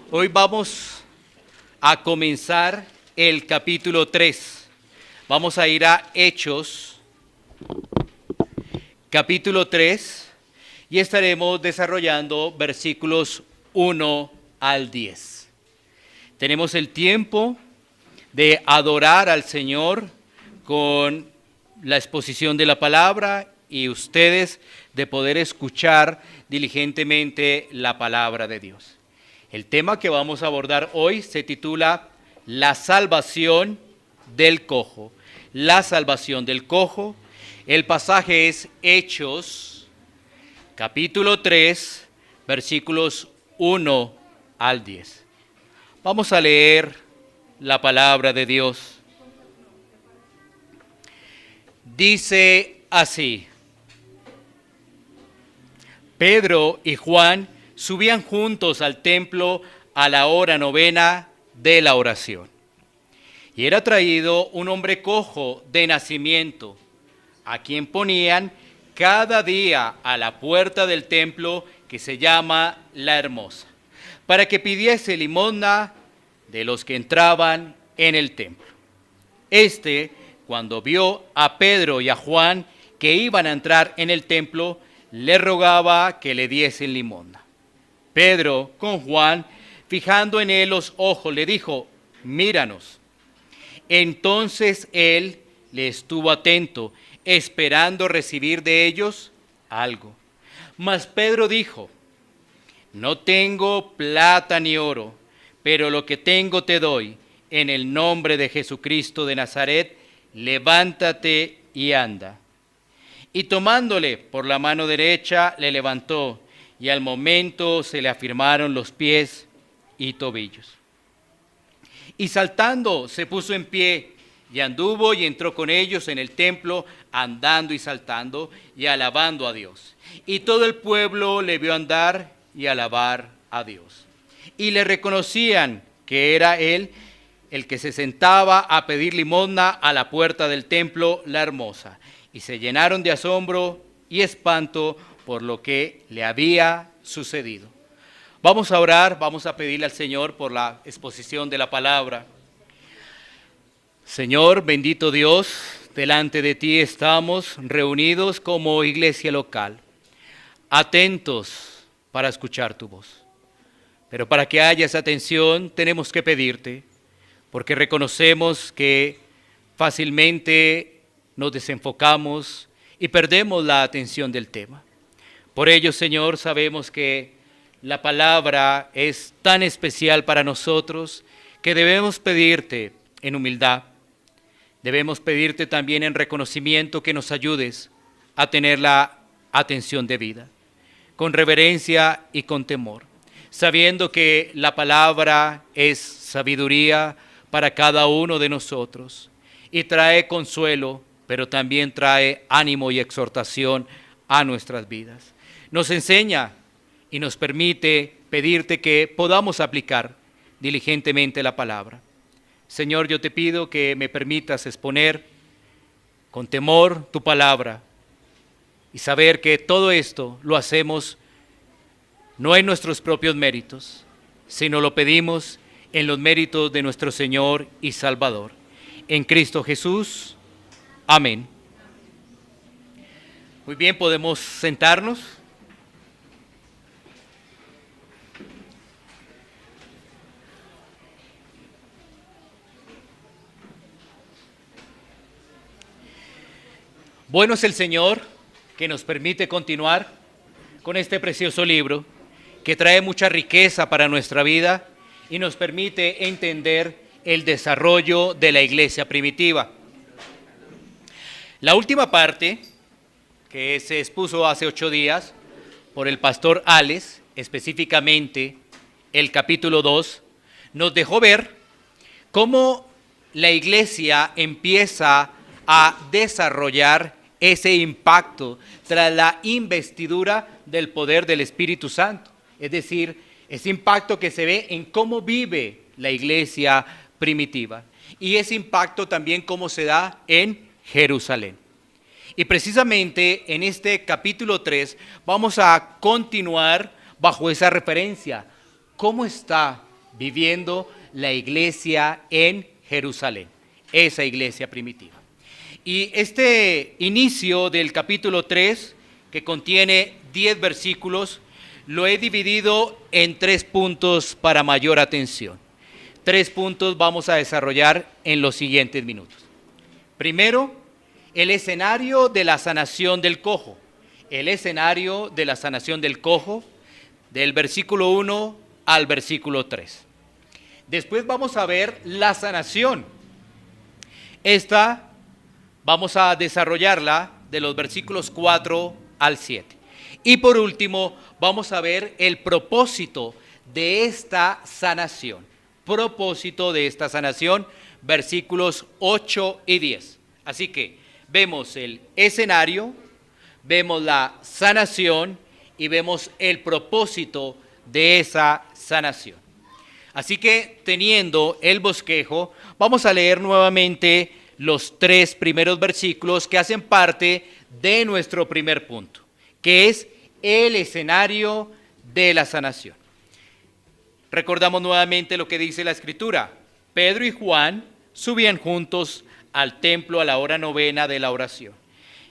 Hoy vamos a comenzar el capítulo 3. Vamos a ir a Hechos, capítulo 3, y estaremos desarrollando versículos 1 al 10. Tenemos el tiempo de adorar al Señor con la exposición de la palabra y ustedes de poder escuchar diligentemente la palabra de Dios. El tema que vamos a abordar hoy se titula La salvación del cojo. La salvación del cojo. El pasaje es Hechos, capítulo 3, versículos 1 al 10. Vamos a leer la palabra de Dios. Dice así: Pedro y Juan subían juntos al templo a la hora novena de la oración. Y era traído un hombre cojo de nacimiento, a quien ponían cada día a la puerta del templo que se llama La Hermosa, para que pidiese limosna de los que entraban en el templo. Cuando vio a Pedro y a Juan que iban a entrar en el templo, le rogaba que le diesen limosna. Pedro, con Juan, fijando en él los ojos, le dijo: míranos. Entonces él le estuvo atento, esperando recibir de ellos algo. Mas Pedro dijo: no tengo plata ni oro, pero lo que tengo te doy. En el nombre de Jesucristo de Nazaret, levántate y anda. Y tomándole por la mano derecha, le levantó, y al momento se le afirmaron los pies y tobillos. Y saltando se puso en pie, y anduvo y entró con ellos en el templo, andando y saltando y alabando a Dios. Y todo el pueblo le vio andar y alabar a Dios. Y le reconocían que era él el que se sentaba a pedir limosna a la puerta del templo La Hermosa. Y se llenaron de asombro y espanto por lo que le había sucedido. Vamos a orar, vamos a pedirle al Señor por la exposición de la palabra. Señor, bendito Dios, delante de ti estamos reunidos como iglesia local, atentos para escuchar tu voz. Pero para que haya esa atención tenemos que pedirte, porque reconocemos que fácilmente nos desenfocamos y perdemos la atención del tema. Por ello, Señor, sabemos que la palabra es tan especial para nosotros que debemos pedirte en humildad. Debemos pedirte también en reconocimiento que nos ayudes a tener la atención debida, con reverencia y con temor, sabiendo que la palabra es sabiduría para cada uno de nosotros y trae consuelo, pero también trae ánimo y exhortación a nuestras vidas. Nos enseña y nos permite pedirte que podamos aplicar diligentemente la palabra. Señor, yo te pido que me permitas exponer con temor tu palabra y saber que todo esto lo hacemos no en nuestros propios méritos, sino lo pedimos en los méritos de nuestro Señor y Salvador. En Cristo Jesús. Amén. Muy bien, podemos sentarnos. Bueno es el Señor que nos permite continuar con este precioso libro que trae mucha riqueza para nuestra vida y nos permite entender el desarrollo de la iglesia primitiva. La última parte, que se expuso hace 8 días por el pastor Alex, específicamente el capítulo 2, nos dejó ver cómo la iglesia empieza a desarrollar ese impacto tras la investidura del poder del Espíritu Santo. Es decir, ese impacto que se ve en cómo vive la iglesia primitiva. Y ese impacto también cómo se da en Jerusalén. Y precisamente en este capítulo 3 vamos a continuar bajo esa referencia. ¿Cómo está viviendo la iglesia en Jerusalén, esa iglesia primitiva. Y este inicio del capítulo 3, que contiene 10 versículos, lo he dividido en 3 puntos para mayor atención. 3 puntos vamos a desarrollar en los siguientes minutos. Primero, el escenario de la sanación del cojo. El escenario de la sanación del cojo, del versículo 1 al versículo 3. Después vamos a ver la sanación. Esta vamos a desarrollarla de los versículos 4 al 7. Y por último, vamos a ver el propósito de esta sanación. Propósito de esta sanación, versículos 8 y 10. Así que vemos el escenario, vemos la sanación y vemos el propósito de esa sanación. Así que, teniendo el bosquejo, vamos a leer nuevamente los 3 primeros versículos que hacen parte de nuestro primer punto, que es el escenario de la sanación. Recordamos nuevamente lo que dice la Escritura. Pedro y Juan subían juntos al templo a la hora novena de la oración.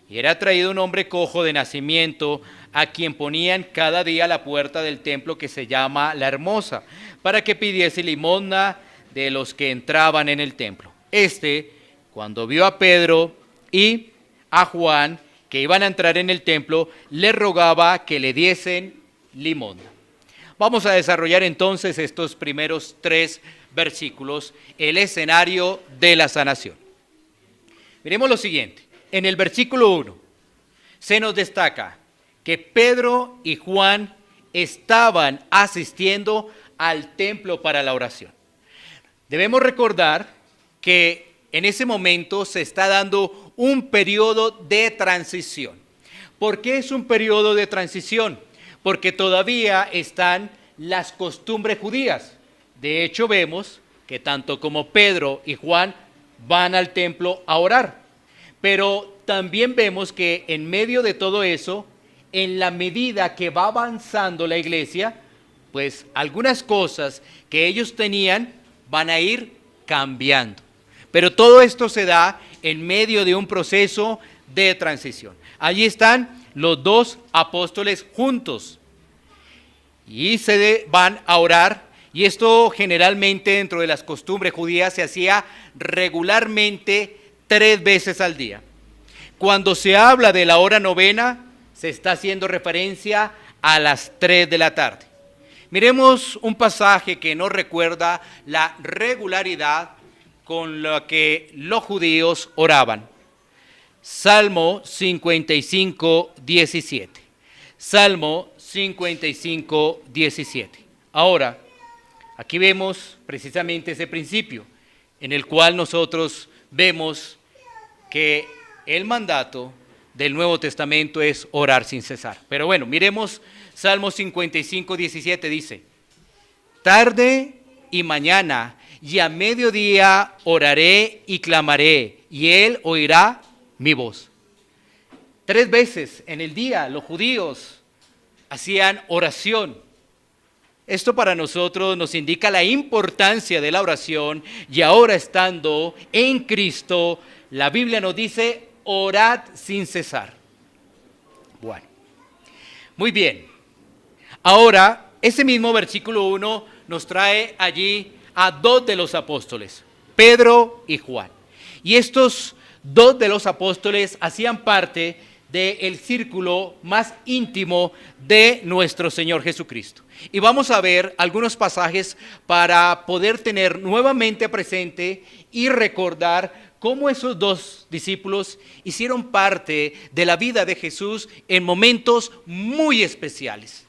Y era traído un hombre cojo de nacimiento, a quien ponían cada día a la puerta del templo que se llama La Hermosa, para que pidiese limosna de los que entraban en el templo. Cuando vio a Pedro y a Juan que iban a entrar en el templo, le rogaba que le diesen limosna. Vamos a desarrollar entonces estos primeros 3 versículos, el escenario de la sanación. Miremos lo siguiente. En el versículo 1 se nos destaca que Pedro y Juan estaban asistiendo al templo para la oración. Debemos recordar que en ese momento se está dando un periodo de transición. ¿Por qué es un periodo de transición? Porque todavía están las costumbres judías. De hecho, vemos que tanto como Pedro y Juan van al templo a orar. Pero también vemos que en medio de todo eso, en la medida que va avanzando la iglesia, pues algunas cosas que ellos tenían van a ir cambiando. Pero todo esto se da en medio de un proceso de transición. Allí están los 2 apóstoles juntos y se van a orar. Y esto generalmente dentro de las costumbres judías se hacía regularmente 3 veces al día. Cuando se habla de la hora novena, se está haciendo referencia a las 3 de la tarde. Miremos un pasaje que nos recuerda la regularidad con la que los judíos oraban. Salmo 55, 17. Salmo 55, 17. Ahora, aquí vemos precisamente ese principio en el cual nosotros vemos que el mandato del Nuevo Testamento es orar sin cesar. Pero bueno, miremos Salmo 55, 17, dice: tarde y mañana y a mediodía oraré y clamaré, y él oirá mi voz. 3 veces en el día los judíos hacían oración. Esto para nosotros nos indica la importancia de la oración, y ahora estando en Cristo, la Biblia nos dice: orad sin cesar. Bueno, muy bien. Ahora, ese mismo versículo 1 nos trae allí a 2 de los apóstoles, Pedro y Juan. Y estos 2 de los apóstoles hacían parte del círculo más íntimo de nuestro Señor Jesucristo. Y vamos a ver algunos pasajes para poder tener nuevamente presente y recordar cómo esos 2 discípulos hicieron parte de la vida de Jesús en momentos muy especiales.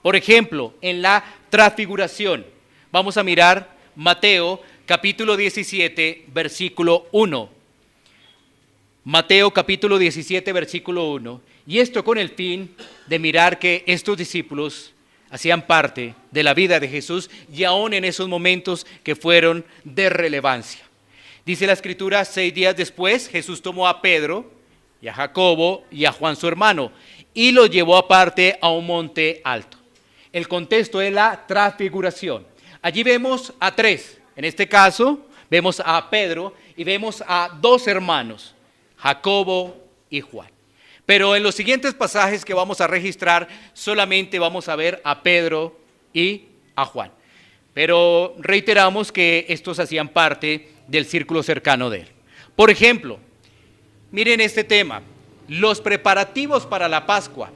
Por ejemplo, en la transfiguración. Vamos a mirar Mateo capítulo 17, versículo 1. Mateo capítulo 17, versículo 1. Y esto con el fin de mirar que estos discípulos hacían parte de la vida de Jesús y aún en esos momentos que fueron de relevancia. Dice la Escritura: 6 días después Jesús tomó a Pedro y a Jacobo y a Juan su hermano y los llevó aparte a un monte alto. El contexto es la transfiguración. Allí vemos a tres. En este caso, vemos a Pedro y vemos a dos hermanos, Jacobo y Juan. Pero en los siguientes pasajes que vamos a registrar, solamente vamos a ver a Pedro y a Juan. Pero reiteramos que estos hacían parte del círculo cercano de él. Por ejemplo, miren este tema, los preparativos para la Pascua.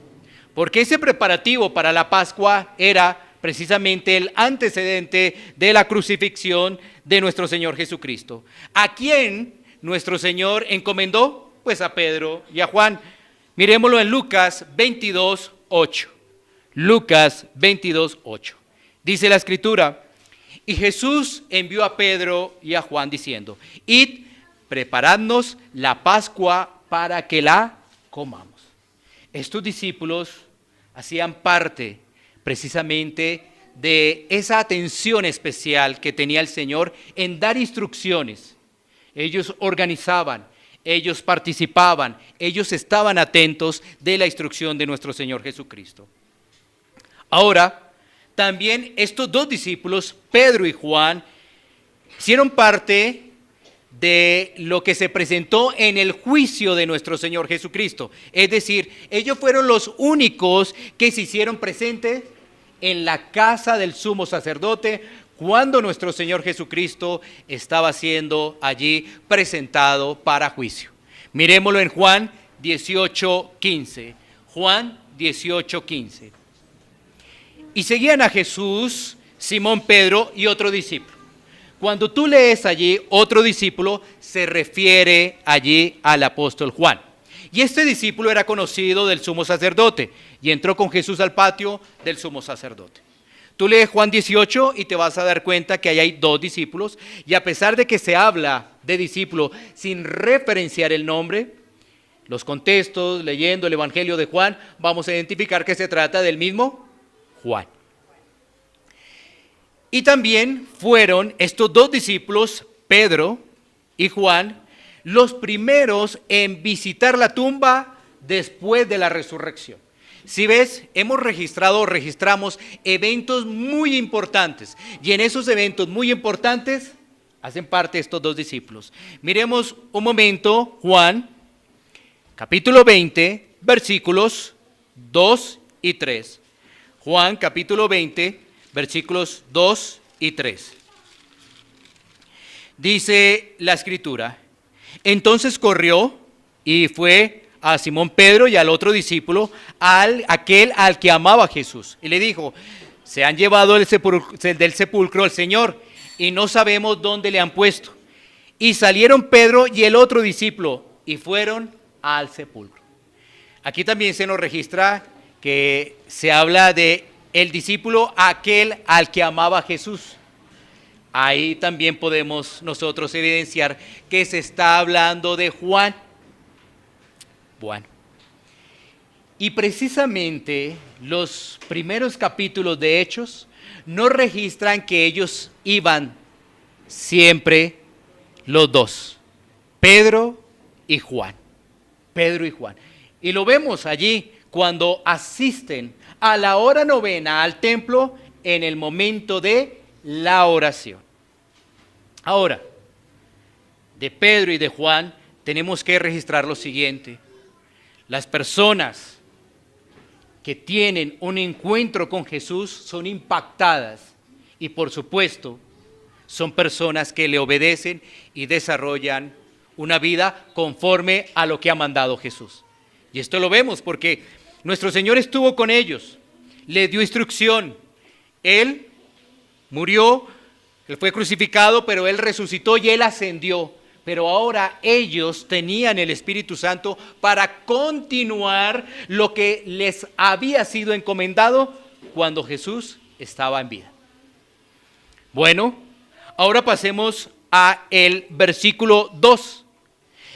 Porque ese preparativo para la Pascua era precisamente el antecedente de la crucifixión de nuestro Señor Jesucristo. ¿A quién nuestro Señor encomendó? Pues a Pedro y a Juan. Mirémoslo en Lucas 22:8. Lucas 22:8. Dice la Escritura: y Jesús envió a Pedro y a Juan diciendo: id, preparadnos la Pascua para que la comamos. Estos discípulos hacían parte precisamente de esa atención especial que tenía el Señor en dar instrucciones. Ellos organizaban, ellos participaban, ellos estaban atentos de la instrucción de nuestro Señor Jesucristo. Ahora, también estos dos discípulos, Pedro y Juan, hicieron parte de lo que se presentó en el juicio de nuestro Señor Jesucristo. Es decir, ellos fueron los únicos que se hicieron presentes en la casa del sumo sacerdote cuando nuestro Señor Jesucristo estaba siendo allí presentado para juicio. Mirémoslo en Juan 18:15. Juan 18:15. Y seguían a Jesús, Simón Pedro y otro discípulo. Cuando tú lees allí otro discípulo, se refiere allí al apóstol Juan. Y este discípulo era conocido del sumo sacerdote y entró con Jesús al patio del sumo sacerdote. Tú lees Juan 18 y te vas a dar cuenta que ahí hay dos discípulos, y a pesar de que se habla de discípulo sin referenciar el nombre, los contextos, leyendo el Evangelio de Juan, vamos a identificar que se trata del mismo Juan. Y también fueron estos dos discípulos, Pedro y Juan, los primeros en visitar la tumba después de la resurrección. Si ves, registramos eventos muy importantes, y en esos eventos muy importantes hacen parte estos dos discípulos. Miremos un momento Juan, capítulo 20, versículos 2 y 3. Juan, capítulo 20, versículos 2 y 3. Dice la Escritura: entonces corrió y fue a Simón Pedro y al otro discípulo, aquel al que amaba Jesús, y le dijo: se han llevado del sepulcro al Señor y no sabemos dónde le han puesto. Y salieron Pedro y el otro discípulo y fueron al sepulcro. Aquí también se nos registra que se habla de el discípulo aquel al que amaba Jesús. Ahí también podemos nosotros evidenciar que se está hablando de Juan. Bueno, y precisamente los primeros capítulos de Hechos nos registran que ellos iban siempre los dos, Pedro y Juan. Pedro y Juan. Y lo vemos allí cuando asisten a la hora novena al templo en el momento de la oración. Ahora, de Pedro y de Juan tenemos que registrar lo siguiente: las personas que tienen un encuentro con Jesús son impactadas y, por supuesto, son personas que le obedecen y desarrollan una vida conforme a lo que ha mandado Jesús. Y esto lo vemos porque nuestro Señor estuvo con ellos, les dio instrucción. Él murió, Él fue crucificado, pero Él resucitó y Él ascendió. Pero ahora ellos tenían el Espíritu Santo para continuar lo que les había sido encomendado cuando Jesús estaba en vida. Bueno, ahora pasemos a el versículo 2.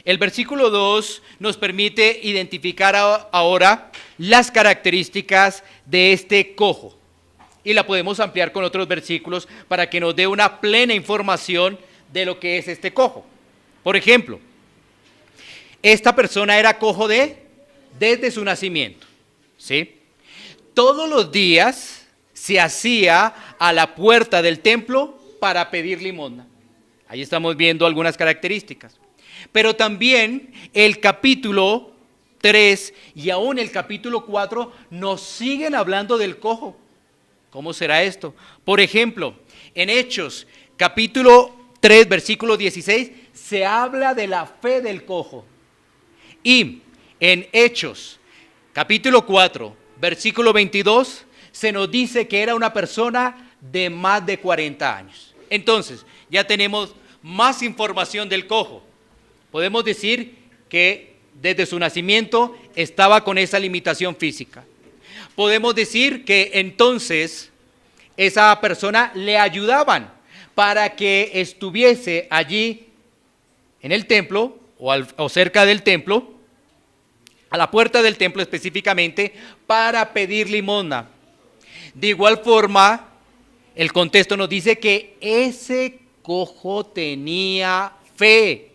El versículo 2 nos permite identificar ahora las características de este cojo. Y la podemos ampliar con otros versículos para que nos dé una plena información de lo que es este cojo. Por ejemplo, esta persona era cojo desde su nacimiento, ¿sí? Todos los días se hacía a la puerta del templo para pedir limosna. Ahí estamos viendo algunas características. Pero también el capítulo 3 y aún el capítulo 4 nos siguen hablando del cojo. ¿Cómo será esto? Por ejemplo, en Hechos, capítulo 3, versículo 16, se habla de la fe del cojo. Y en Hechos, capítulo 4, versículo 22, se nos dice que era una persona de más de 40 años. Entonces, ya tenemos más información del cojo. Podemos decir que desde su nacimiento estaba con esa limitación física. Podemos decir que entonces esa persona le ayudaban para que estuviese allí en el templo o cerca del templo, a la puerta del templo específicamente, para pedir limosna. De igual forma, el contexto nos dice que ese cojo tenía fe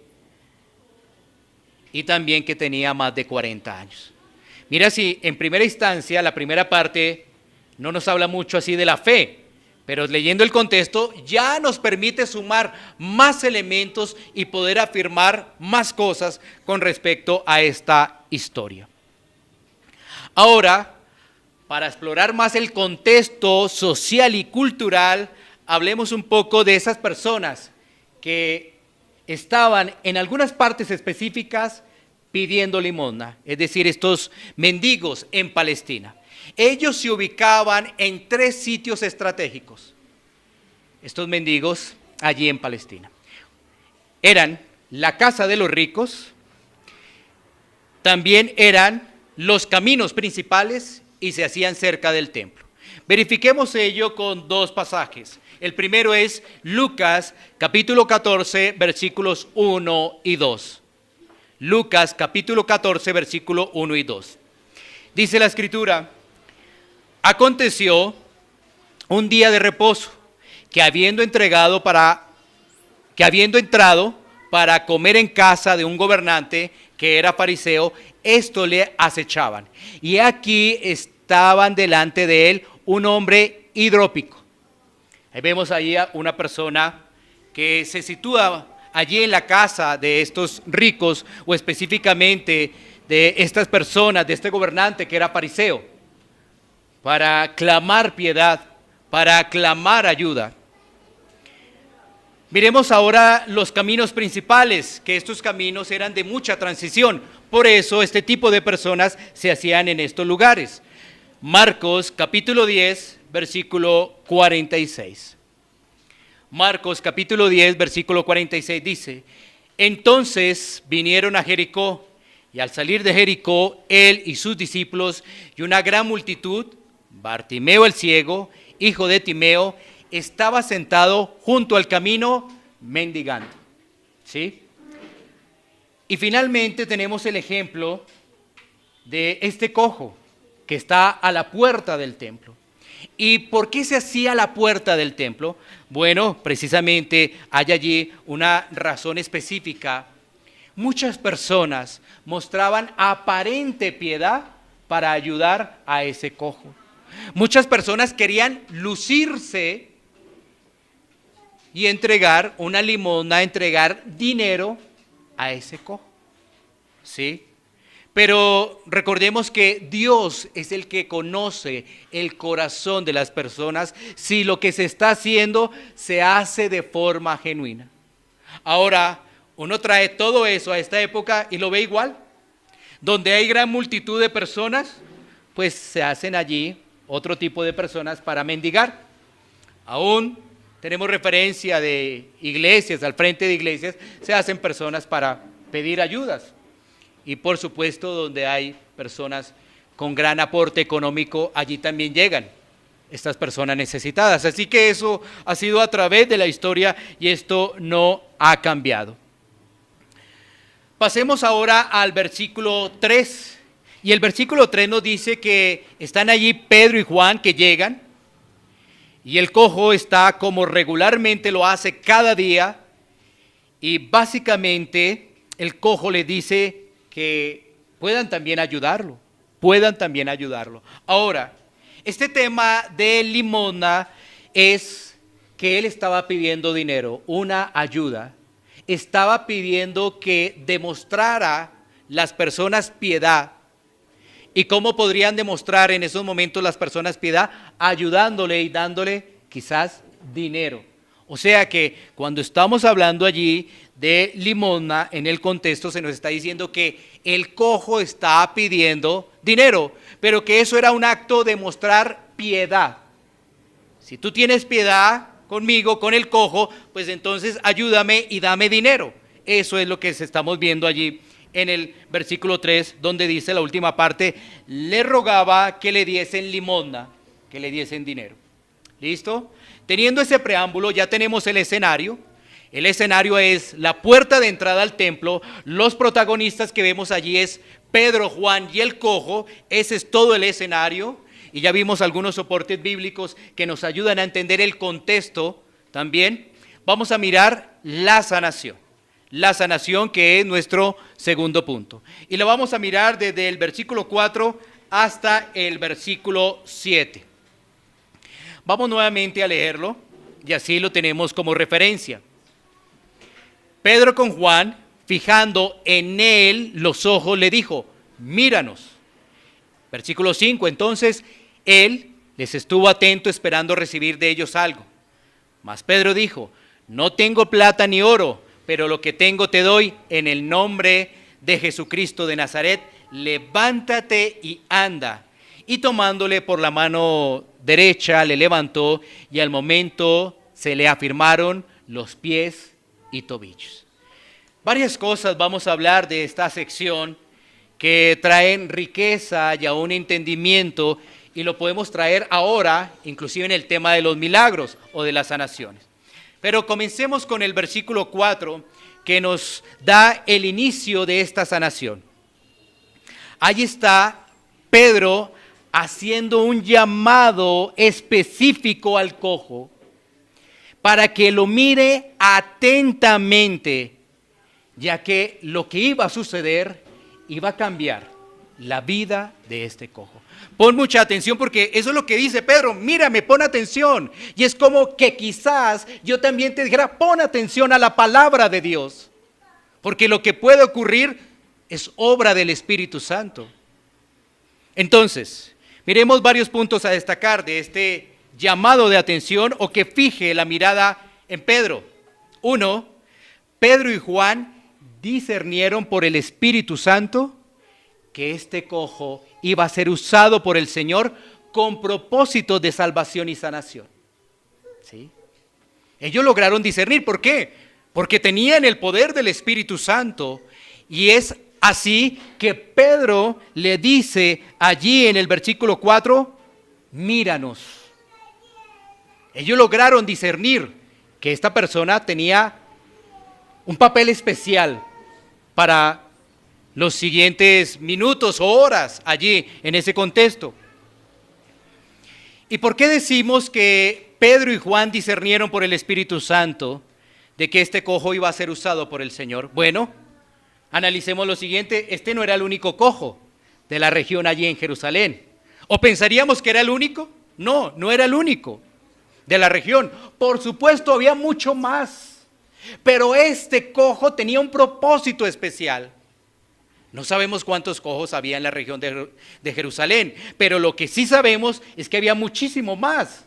y también que tenía más de 40 años. Mira, si en primera instancia, la primera parte no nos habla mucho así de la fe, pero leyendo el contexto ya nos permite sumar más elementos y poder afirmar más cosas con respecto a esta historia. Ahora, para explorar más el contexto social y cultural, hablemos un poco de esas personas que estaban en algunas partes específicas pidiendo limosna, es decir, estos mendigos en Palestina. Ellos se ubicaban en 3 sitios estratégicos, estos mendigos allí en Palestina. Eran la casa de los ricos, también eran los caminos principales y se hacían cerca del templo. Verifiquemos ello con 2 pasajes. El primero es Lucas capítulo 14 versículos 1 y 2. Lucas capítulo 14 versículo 1 y 2. Dice la escritura: aconteció un día de reposo que habiendo entrado para comer en casa de un gobernante que era fariseo, esto le acechaban. Y aquí estaban delante de él un hombre hidrópico. Ahí vemos ahí a una persona que se sitúa allí en la casa de estos ricos, o específicamente de estas personas, de este gobernante que era fariseo, para clamar piedad, para clamar ayuda. Miremos ahora los caminos principales, que estos caminos eran de mucha transición. Por eso este tipo de personas se hacían en estos lugares. Marcos capítulo 10, versículo 46. Marcos capítulo 10, versículo 46 dice: entonces vinieron a Jericó, y al salir de Jericó, él y sus discípulos y una gran multitud, Bartimeo el ciego, hijo de Timeo, estaba sentado junto al camino mendigando. ¿Sí? Y finalmente tenemos el ejemplo de este cojo que está a la puerta del templo. ¿Y por qué se hacía a la puerta del templo? Bueno, precisamente hay allí una razón específica. Muchas personas mostraban aparente piedad para ayudar a ese cojo. Muchas personas querían lucirse y entregar una limosna, entregar dinero a ese cojo. ¿Sí? Pero recordemos que Dios es el que conoce el corazón de las personas, si lo que se está haciendo se hace de forma genuina. Ahora, uno trae todo eso a esta época y lo ve igual. Donde hay gran multitud de personas, pues se hacen allí otro tipo de personas para mendigar. Aún tenemos referencia de iglesias, al frente de iglesias, se hacen personas para pedir ayudas. Y por supuesto, donde hay personas con gran aporte económico, allí también llegan estas personas necesitadas. Así que eso ha sido a través de la historia y esto no ha cambiado. Pasemos ahora al versículo 3. Y el versículo 3 nos dice que están allí Pedro y Juan que llegan. Y el cojo está como regularmente lo hace cada día. Y básicamente el cojo le dice que puedan también ayudarlo. Ahora, Este tema de limosna es que él estaba pidiendo dinero, una ayuda. Estaba pidiendo que demostrara las personas piedad. ¿Y cómo podrían demostrar en esos momentos las personas piedad? Ayudándole y dándole quizás dinero. O sea que cuando estamos hablando allí de limosna, en el contexto se nos está diciendo que el cojo está pidiendo dinero, pero que eso era un acto de mostrar piedad. Si tú tienes piedad conmigo, con el cojo, pues entonces ayúdame y dame dinero. Eso es lo que estamos viendo allí en el versículo 3, donde dice la última parte, le rogaba que le diesen limosna, que le diesen dinero. ¿Listo? Teniendo ese preámbulo, ya tenemos el escenario. El escenario es la puerta de entrada al templo. Los protagonistas que vemos allí es Pedro, Juan y el cojo. Ese es todo el escenario. Y ya vimos algunos soportes bíblicos que nos ayudan a entender el contexto también. Vamos a mirar la sanación. La sanación, que es nuestro segundo punto. Y lo vamos a mirar desde el versículo 4 hasta el versículo 7. Vamos nuevamente a leerlo y así lo tenemos como referencia. Pedro con Juan, fijando en él los ojos, le dijo, míranos. Versículo 5, entonces él les estuvo atento esperando recibir de ellos algo. Mas Pedro dijo, no tengo plata ni oro, pero lo que tengo te doy en el nombre de Jesucristo de Nazaret, levántate y anda. Y tomándole por la mano derecha le levantó y al momento se le afirmaron los pies y tobillos. Varias cosas vamos a hablar de esta sección que traen riqueza y aún entendimiento y lo podemos traer ahora, inclusive en el tema de los milagros o de las sanaciones. Pero comencemos con el versículo 4 que nos da el inicio de esta sanación. Ahí está Pedro haciendo un llamado específico al cojo para que lo mire atentamente, ya que lo que iba a suceder iba a cambiar la vida de este cojo. Pon mucha atención porque eso es lo que dice Pedro, mírame, pon atención. Y es como que quizás yo también te dijera, pon atención a la palabra de Dios, porque lo que puede ocurrir es obra del Espíritu Santo. Entonces, miremos varios puntos a destacar de este llamado de atención o que fije la mirada en Pedro. 1, Pedro y Juan discernieron por el Espíritu Santo que este cojo iba a ser usado por el Señor con propósito de salvación y sanación. ¿Sí? Ellos lograron discernir. ¿Por qué? Porque tenían el poder del Espíritu Santo. Y es así que Pedro le dice allí en el versículo 4, míranos. Ellos lograron discernir que esta persona tenía un papel especial para los siguientes minutos o horas allí en ese contexto. ¿Y por qué decimos que Pedro y Juan discernieron por el Espíritu Santo de que este cojo iba a ser usado por el Señor? Bueno, analicemos lo siguiente, este no era el único cojo de la región allí en Jerusalén. ¿O pensaríamos que era el único? No, no era el único de la región. Por supuesto, había mucho más, pero este cojo tenía un propósito especial. No sabemos cuántos cojos había en la región de Jerusalén, pero lo que sí sabemos es que había muchísimo más.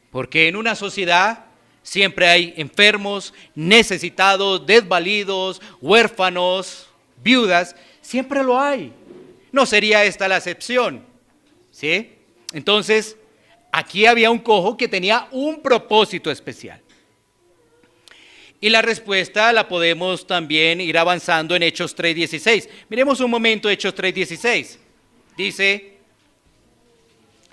Porque en una sociedad siempre hay enfermos, necesitados, desvalidos, huérfanos, viudas, siempre lo hay. No sería esta la excepción, ¿sí? Entonces, aquí había un cojo que tenía un propósito especial. Y la respuesta la podemos también ir avanzando en Hechos 3:16. Miremos un momento Hechos 3:16. Dice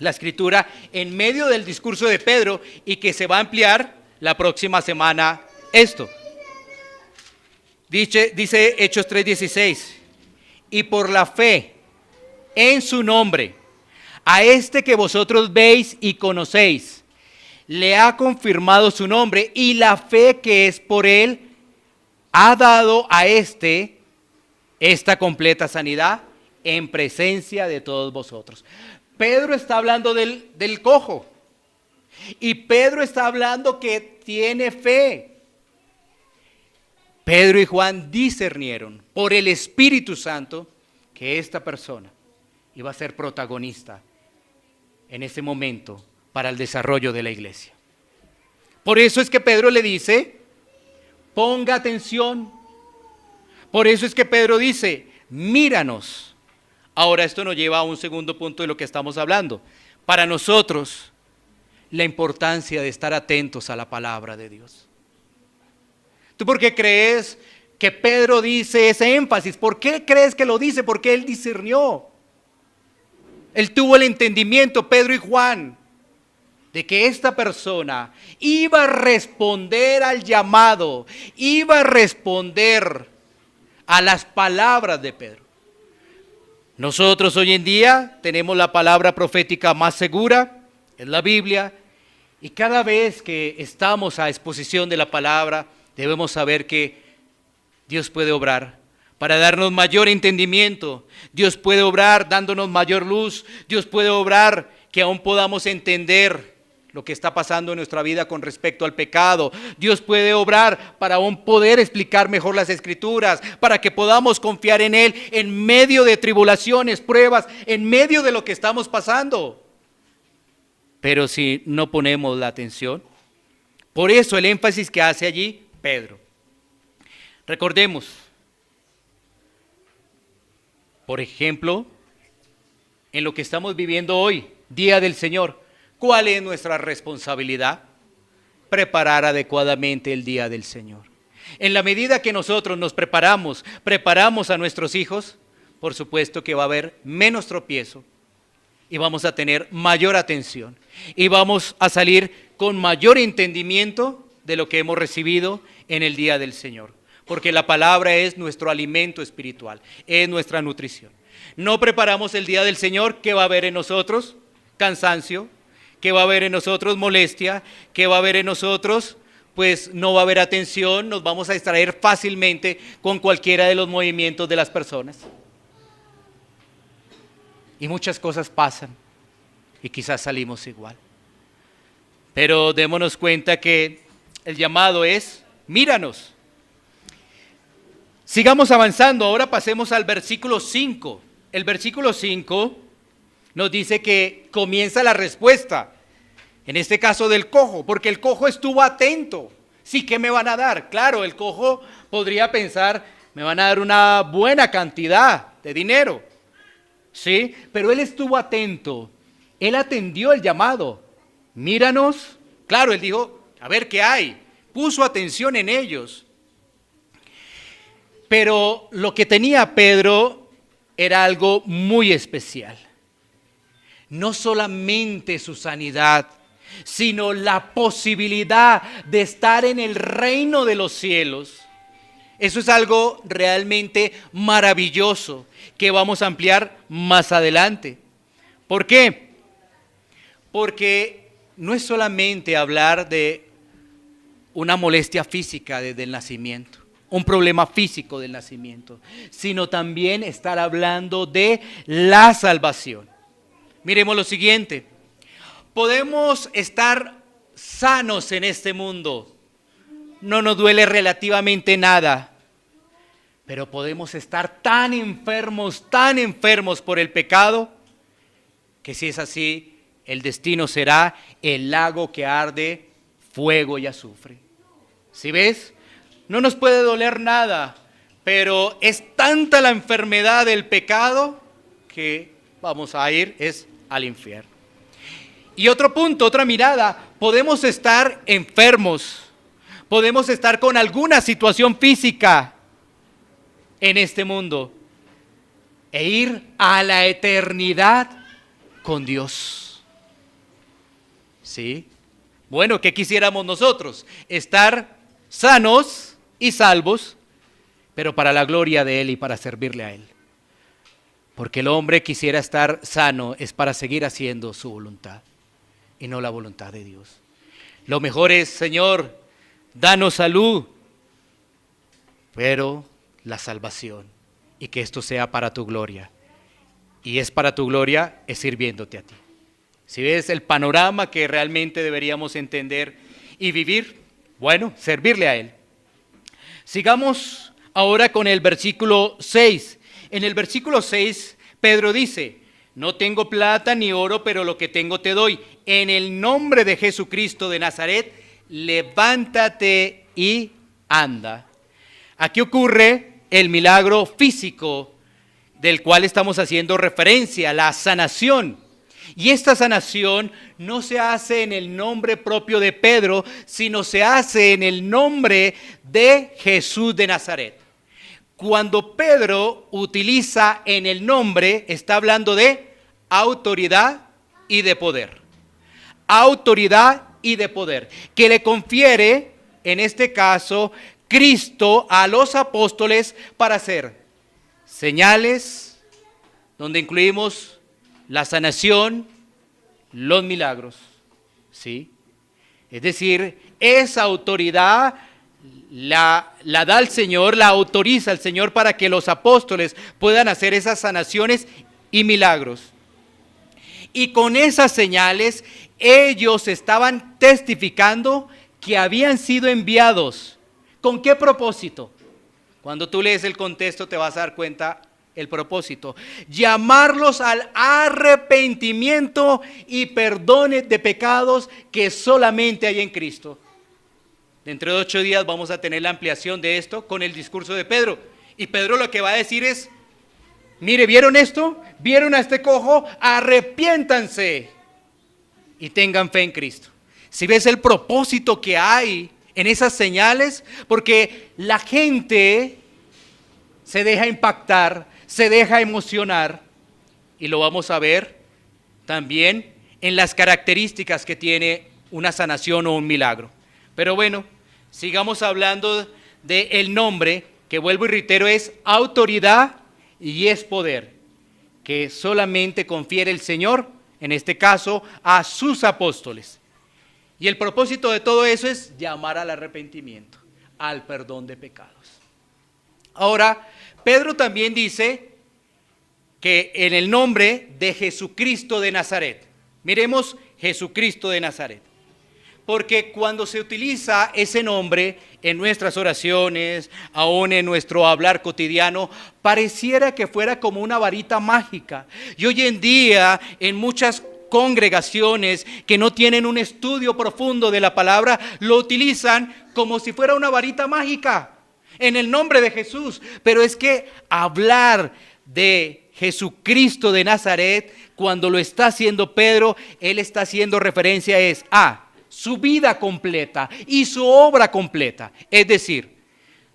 la Escritura en medio del discurso de Pedro y que se va a ampliar la próxima semana esto. Dice Hechos 3:16. Y por la fe en su nombre, a este que vosotros veis y conocéis, le ha confirmado su nombre y la fe que es por él ha dado a esta completa sanidad en presencia de todos vosotros. Pedro está hablando del cojo. Y Pedro está hablando que tiene fe. Pedro y Juan discernieron por el Espíritu Santo que esta persona iba a ser protagonista en ese momento para el desarrollo de la iglesia. Por eso es que Pedro le dice, ponga atención. Por eso es que Pedro dice, míranos. Ahora esto nos lleva a un segundo punto de lo que estamos hablando. Para nosotros, la importancia de estar atentos a la palabra de Dios. ¿Tú por qué crees que Pedro dice ese énfasis? ¿Por qué crees que lo dice? Porque él discernió. Él tuvo el entendimiento, Pedro y Juan, de que esta persona iba a responder al llamado, iba a responder a las palabras de Pedro. Nosotros hoy en día tenemos la palabra profética más segura, es la Biblia, y cada vez que estamos a exposición de la palabra, debemos saber que Dios puede obrar para darnos mayor entendimiento. Dios puede obrar dándonos mayor luz. Dios puede obrar que aún podamos entender lo que está pasando en nuestra vida con respecto al pecado. Dios puede obrar para aún poder explicar mejor las Escrituras, para que podamos confiar en Él en medio de tribulaciones, pruebas, en medio de lo que estamos pasando. Pero si no ponemos la atención, por eso el énfasis que hace allí Pedro. Recordemos, por ejemplo, en lo que estamos viviendo hoy, Día del Señor, ¿cuál es nuestra responsabilidad? Preparar adecuadamente el Día del Señor. En la medida que nosotros nos preparamos a nuestros hijos, por supuesto que va a haber menos tropiezo y vamos a tener mayor atención y vamos a salir con mayor entendimiento de lo que hemos recibido en el Día del Señor. Porque la palabra es nuestro alimento espiritual, es nuestra nutrición. No preparamos el Día del Señor, ¿qué va a haber en nosotros? Cansancio. ¿Qué va a haber en nosotros? Molestia. ¿Qué va a haber en nosotros? Pues no va a haber atención, nos vamos a distraer fácilmente con cualquiera de los movimientos de las personas. Y muchas cosas pasan y quizás salimos igual. Pero démonos cuenta que el llamado es, míranos. Sigamos avanzando, ahora pasemos al versículo 5. El versículo 5 nos dice que comienza la respuesta, en este caso del cojo, porque el cojo estuvo atento. Sí, ¿qué me van a dar? Claro, el cojo podría pensar, me van a dar una buena cantidad de dinero. Sí, pero él estuvo atento, él atendió el llamado. Míranos, claro, él dijo, a ver qué hay, puso atención en ellos. Pero lo que tenía Pedro era algo muy especial. No solamente su sanidad, sino la posibilidad de estar en el reino de los cielos. Eso es algo realmente maravilloso que vamos a ampliar más adelante. ¿Por qué? Porque no es solamente hablar de una molestia física desde el nacimiento, un problema físico del nacimiento, sino también estar hablando de la salvación. Miremos lo siguiente, podemos estar sanos en este mundo, no nos duele relativamente nada, pero podemos estar tan enfermos por el pecado, que si es así, el destino será el lago que arde fuego y azufre. ¿Sí ves? No nos puede doler nada, pero es tanta la enfermedad del pecado que vamos a ir al infierno. Y otro punto, otra mirada, podemos estar enfermos, podemos estar con alguna situación física en este mundo e ir a la eternidad con Dios. ¿Sí? Bueno, ¿qué quisiéramos nosotros? Estar sanos y salvos, pero para la gloria de Él y para servirle a Él. Porque el hombre quisiera estar sano es para seguir haciendo su voluntad y no la voluntad de Dios. Lo mejor es, Señor, danos salud, pero la salvación, y que esto sea para tu gloria y es para tu gloria, es sirviéndote a ti. Si ves el panorama que realmente deberíamos entender y vivir, bueno, servirle a Él. Sigamos ahora con el versículo 6. En el versículo 6, Pedro dice: no tengo plata ni oro, pero lo que tengo te doy. En el nombre de Jesucristo de Nazaret, levántate y anda. Aquí ocurre el milagro físico del cual estamos haciendo referencia, la sanación. Y esta sanación no se hace en el nombre propio de Pedro, sino se hace en el nombre de Jesús de Nazaret. Cuando Pedro utiliza en el nombre, está hablando de autoridad y de poder. Autoridad y de poder, que le confiere, en este caso, Cristo a los apóstoles para hacer señales, donde incluimos la sanación, los milagros, ¿sí? Es decir, esa autoridad la da el Señor, la autoriza el Señor para que los apóstoles puedan hacer esas sanaciones y milagros. Y con esas señales, ellos estaban testificando que habían sido enviados. ¿Con qué propósito? Cuando tú lees el contexto te vas a dar cuenta el propósito. Llamarlos al arrepentimiento y perdón de pecados que solamente hay en Cristo. Dentro de 8 días vamos a tener la ampliación de esto con el discurso de Pedro. Y Pedro lo que va a decir es: mire, ¿vieron esto? ¿Vieron a este cojo? Arrepiéntanse y tengan fe en Cristo. Si ves el propósito que hay en esas señales, porque la gente se deja impactar, se deja emocionar, y lo vamos a ver también en las características que tiene una sanación o un milagro. Pero bueno, sigamos hablando del nombre, que vuelvo y reitero, es autoridad y es poder, que solamente confiere el Señor, en este caso, a sus apóstoles. Y el propósito de todo eso es llamar al arrepentimiento, al perdón de pecados. Ahora, Pedro también dice que en el nombre de Jesucristo de Nazaret, miremos Jesucristo de Nazaret, porque cuando se utiliza ese nombre en nuestras oraciones, aún en nuestro hablar cotidiano, pareciera que fuera como una varita mágica. Y hoy en día, en muchas congregaciones que no tienen un estudio profundo de la palabra, lo utilizan como si fuera una varita mágica, en el nombre de Jesús. Pero es que hablar de Jesucristo de Nazaret, cuando lo está haciendo Pedro, él está haciendo referencia a su vida completa y su obra completa, es decir,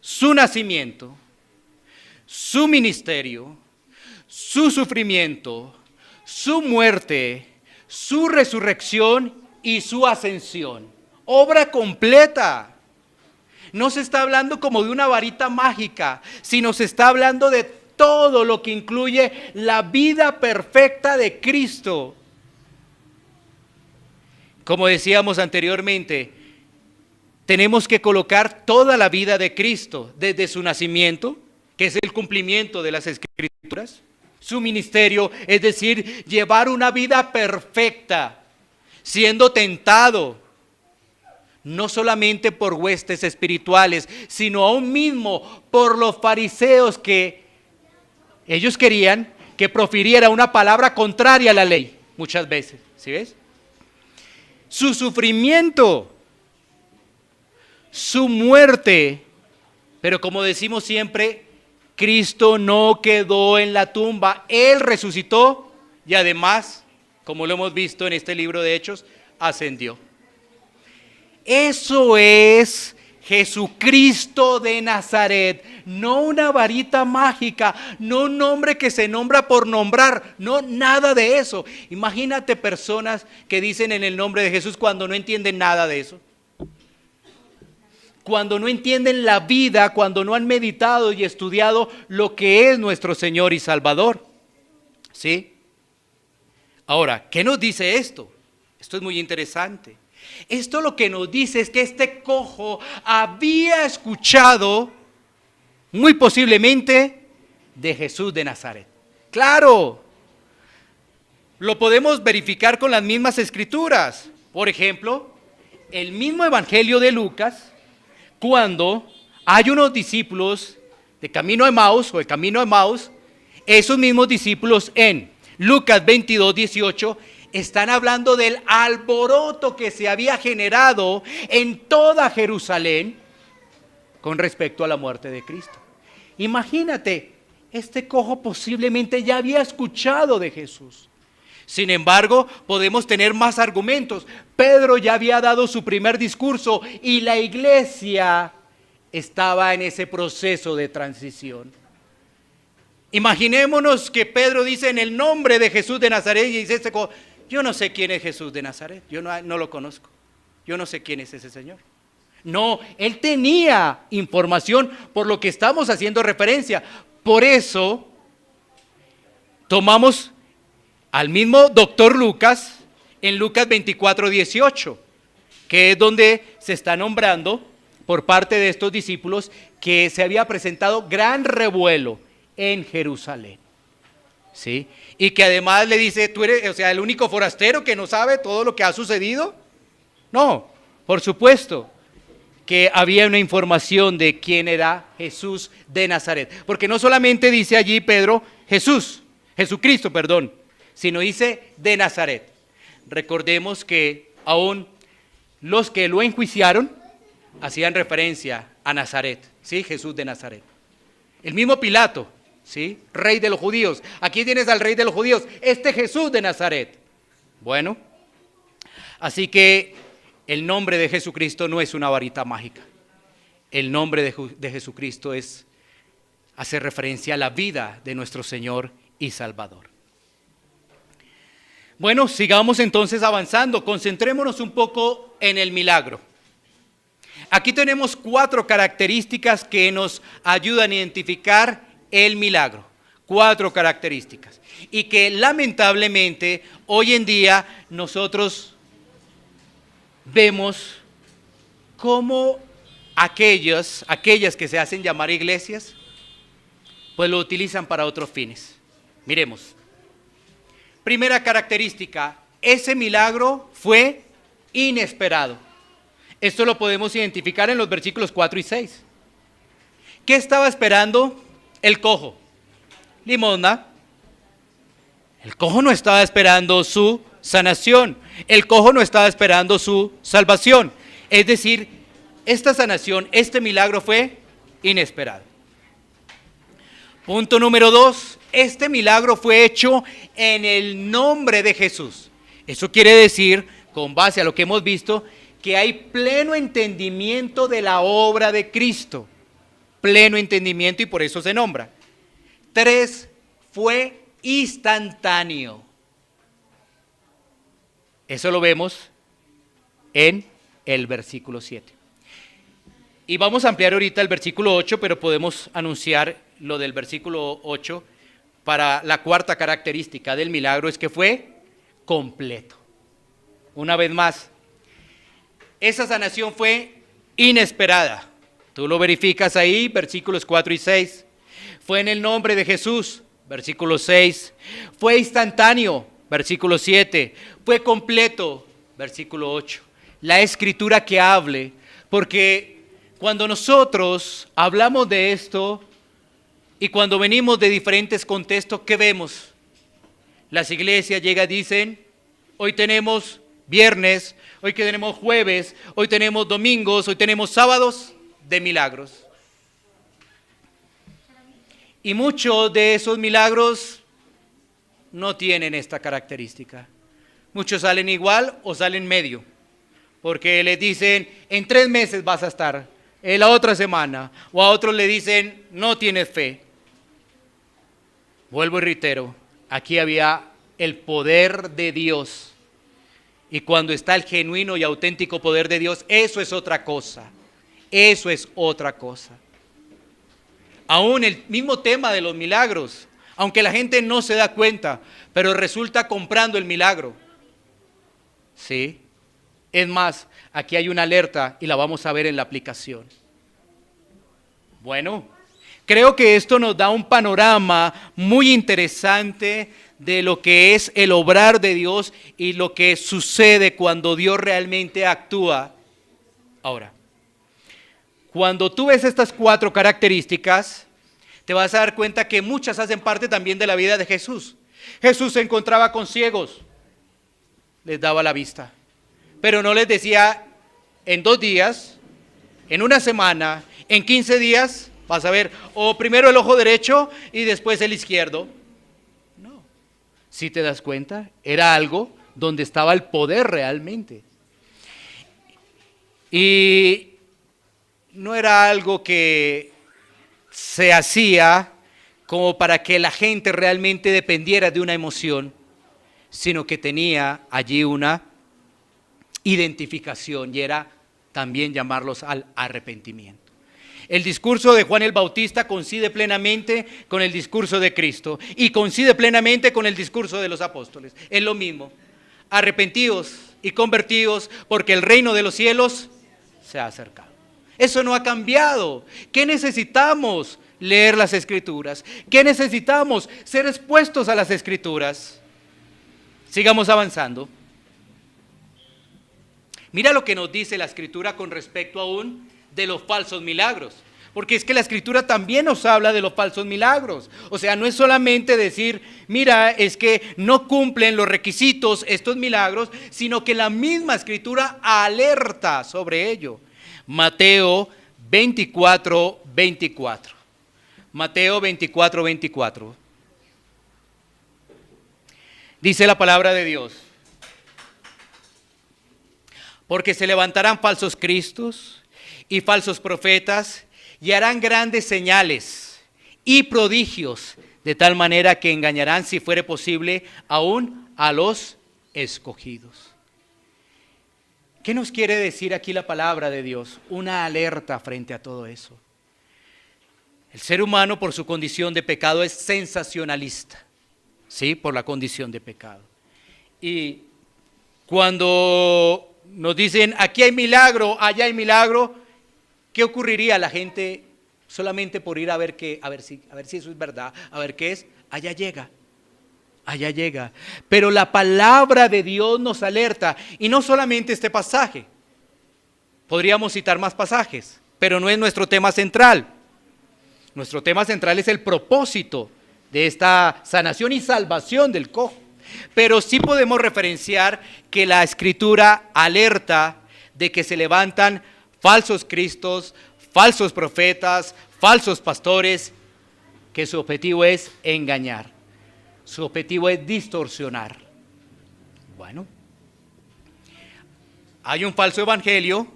su nacimiento, su ministerio, su sufrimiento, su muerte, su resurrección y su ascensión. Obra completa. No se está hablando como de una varita mágica, sino se está hablando de todo lo que incluye la vida perfecta de Cristo. Como decíamos anteriormente, tenemos que colocar toda la vida de Cristo, desde su nacimiento, que es el cumplimiento de las Escrituras, su ministerio, es decir, llevar una vida perfecta, siendo tentado, no solamente por huestes espirituales, sino aún mismo por los fariseos, que ellos querían que profiriera una palabra contraria a la ley, muchas veces, ¿sí ves? Su sufrimiento, su muerte, pero como decimos siempre, Cristo no quedó en la tumba, Él resucitó y además, como lo hemos visto en este libro de Hechos, ascendió. Eso es Jesucristo de Nazaret, no una varita mágica, no un nombre que se nombra por nombrar, no, nada de eso. Imagínate personas que dicen en el nombre de Jesús cuando no entienden nada de eso. Cuando no entienden la vida, cuando no han meditado y estudiado lo que es nuestro Señor y Salvador. ¿Sí? Ahora, ¿qué nos dice esto? Esto es muy interesante. Esto lo que nos dice es que este cojo había escuchado, muy posiblemente, de Jesús de Nazaret. Claro, lo podemos verificar con las mismas escrituras. Por ejemplo, el mismo Evangelio de Lucas, cuando hay unos discípulos de camino a Emaús o de camino a Emaús, esos mismos discípulos en Lucas 22, 18, están hablando del alboroto que se había generado en toda Jerusalén con respecto a la muerte de Cristo. Imagínate, este cojo posiblemente ya había escuchado de Jesús. Sin embargo, podemos tener más argumentos. Pedro ya había dado su primer discurso y la iglesia estaba en ese proceso de transición. Imaginémonos que Pedro dice en el nombre de Jesús de Nazaret y dice este cojo, yo no sé quién es Jesús de Nazaret, yo no lo conozco, yo no sé quién es ese señor. No, él tenía información por lo que estamos haciendo referencia. Por eso tomamos al mismo doctor Lucas en Lucas 24, 18, que es donde se está nombrando por parte de estos discípulos que se había presentado gran revuelo en Jerusalén. ¿Sí? Y que además le dice, tú eres, o sea, el único forastero que no sabe todo lo que ha sucedido. No, por supuesto que había una información de quién era Jesús de Nazaret. Porque no solamente dice allí Pedro, Jesucristo, sino dice de Nazaret. Recordemos que aún los que lo enjuiciaron hacían referencia a Nazaret, ¿sí? Jesús de Nazaret. El mismo Pilato, ¿sí? Rey de los judíos. Aquí tienes al rey de los judíos, este Jesús de Nazaret. Bueno, así que el nombre de Jesucristo no es una varita mágica. El nombre de Jesucristo hace referencia a la vida de nuestro Señor y Salvador. Bueno, sigamos entonces avanzando. Concentrémonos un poco en el milagro. Aquí tenemos 4 características que nos ayudan a identificar el milagro. 4 características. Y que lamentablemente hoy en día nosotros vemos cómo aquellas que se hacen llamar iglesias, pues lo utilizan para otros fines. Miremos. Primera característica, ese milagro fue inesperado. Esto lo podemos identificar en los versículos 4 y 6. ¿Qué estaba esperando el cojo? Limosna. El cojo no estaba esperando su sanación. El cojo no estaba esperando su salvación. Es decir, esta sanación, este milagro fue inesperado. Punto número 2. Este milagro fue hecho en el nombre de Jesús. Eso quiere decir, con base a lo que hemos visto, que hay pleno entendimiento de la obra de Cristo. Pleno entendimiento y por eso se nombra. 3. Fue instantáneo. Eso lo vemos en el versículo 7. Y vamos a ampliar ahorita el versículo 8, pero podemos anunciar lo del versículo 8 para la 4ª característica del milagro, es que fue completo. Una vez más, esa sanación fue inesperada. Tú lo verificas ahí, versículos 4 y 6. Fue en el nombre de Jesús, versículo 6. Fue instantáneo, versículo 7. Fue completo, versículo 8. La escritura que hable, porque cuando nosotros hablamos de esto y cuando venimos de diferentes contextos, ¿qué vemos? Las iglesias llegan y dicen, hoy tenemos viernes, hoy que tenemos jueves, hoy tenemos domingos, hoy tenemos sábados de milagros. Y muchos de esos milagros no tienen esta característica. Muchos salen igual o salen medio, porque les dicen, en 3 meses vas a estar, en la otra semana, o a otros le dicen, no tienes fe. Vuelvo y reitero, aquí había el poder de Dios. Y cuando está el genuino y auténtico poder de Dios, eso es otra cosa. Eso es otra cosa. Aún el mismo tema de los milagros, aunque la gente no se da cuenta, pero resulta comprando el milagro. ¿Sí? Es más, aquí hay una alerta y la vamos a ver en la aplicación. Bueno, creo que esto nos da un panorama muy interesante de lo que es el obrar de Dios y lo que sucede cuando Dios realmente actúa. Ahora, cuando tú ves estas 4 características, te vas a dar cuenta que muchas hacen parte también de la vida de Jesús. Jesús se encontraba con ciegos, les daba la vista, pero no les decía en 2 días, en una semana, en 15 días, vas a ver, o primero el ojo derecho y después el izquierdo. No, si te das cuenta, era algo donde estaba el poder realmente. Y no era algo que se hacía como para que la gente realmente dependiera de una emoción, sino que tenía allí una identificación y era también llamarlos al arrepentimiento. El discurso de Juan el Bautista coincide plenamente con el discurso de Cristo y coincide plenamente con el discurso de los apóstoles. Es lo mismo. Arrepentíos y convertíos porque el reino de los cielos se ha acercado. Eso no ha cambiado. ¿Qué necesitamos? Leer las Escrituras. ¿Qué necesitamos? Ser expuestos a las Escrituras. Sigamos avanzando. Mira lo que nos dice la Escritura con respecto aún de los falsos milagros. Porque es que la Escritura también nos habla de los falsos milagros. O sea, no es solamente decir, mira, es que no cumplen los requisitos estos milagros, sino que la misma Escritura alerta sobre ello. Mateo 24, 24. Mateo 24, 24. Dice la palabra de Dios. Porque se levantarán falsos cristos y falsos profetas y harán grandes señales y prodigios, de tal manera que engañarán, si fuere posible, aún a los escogidos. ¿Qué nos quiere decir aquí la palabra de Dios? Una alerta frente a todo eso. El ser humano, por su condición de pecado, es sensacionalista, ¿sí? Por la condición de pecado. Y cuando nos dicen, aquí hay milagro, allá hay milagro, ¿qué ocurriría? La gente solamente por ir a ver qué, a ver si eso es verdad, a ver qué es, allá llega. Allá llega. Pero la palabra de Dios nos alerta, y no solamente este pasaje. Podríamos citar más pasajes, pero no es nuestro tema central. Nuestro tema central es el propósito de esta sanación y salvación del cojo. Pero sí podemos referenciar que la Escritura alerta de que se levantan falsos cristos, falsos profetas, falsos pastores, que su objetivo es engañar. Su objetivo es distorsionar. Bueno, hay un falso evangelio,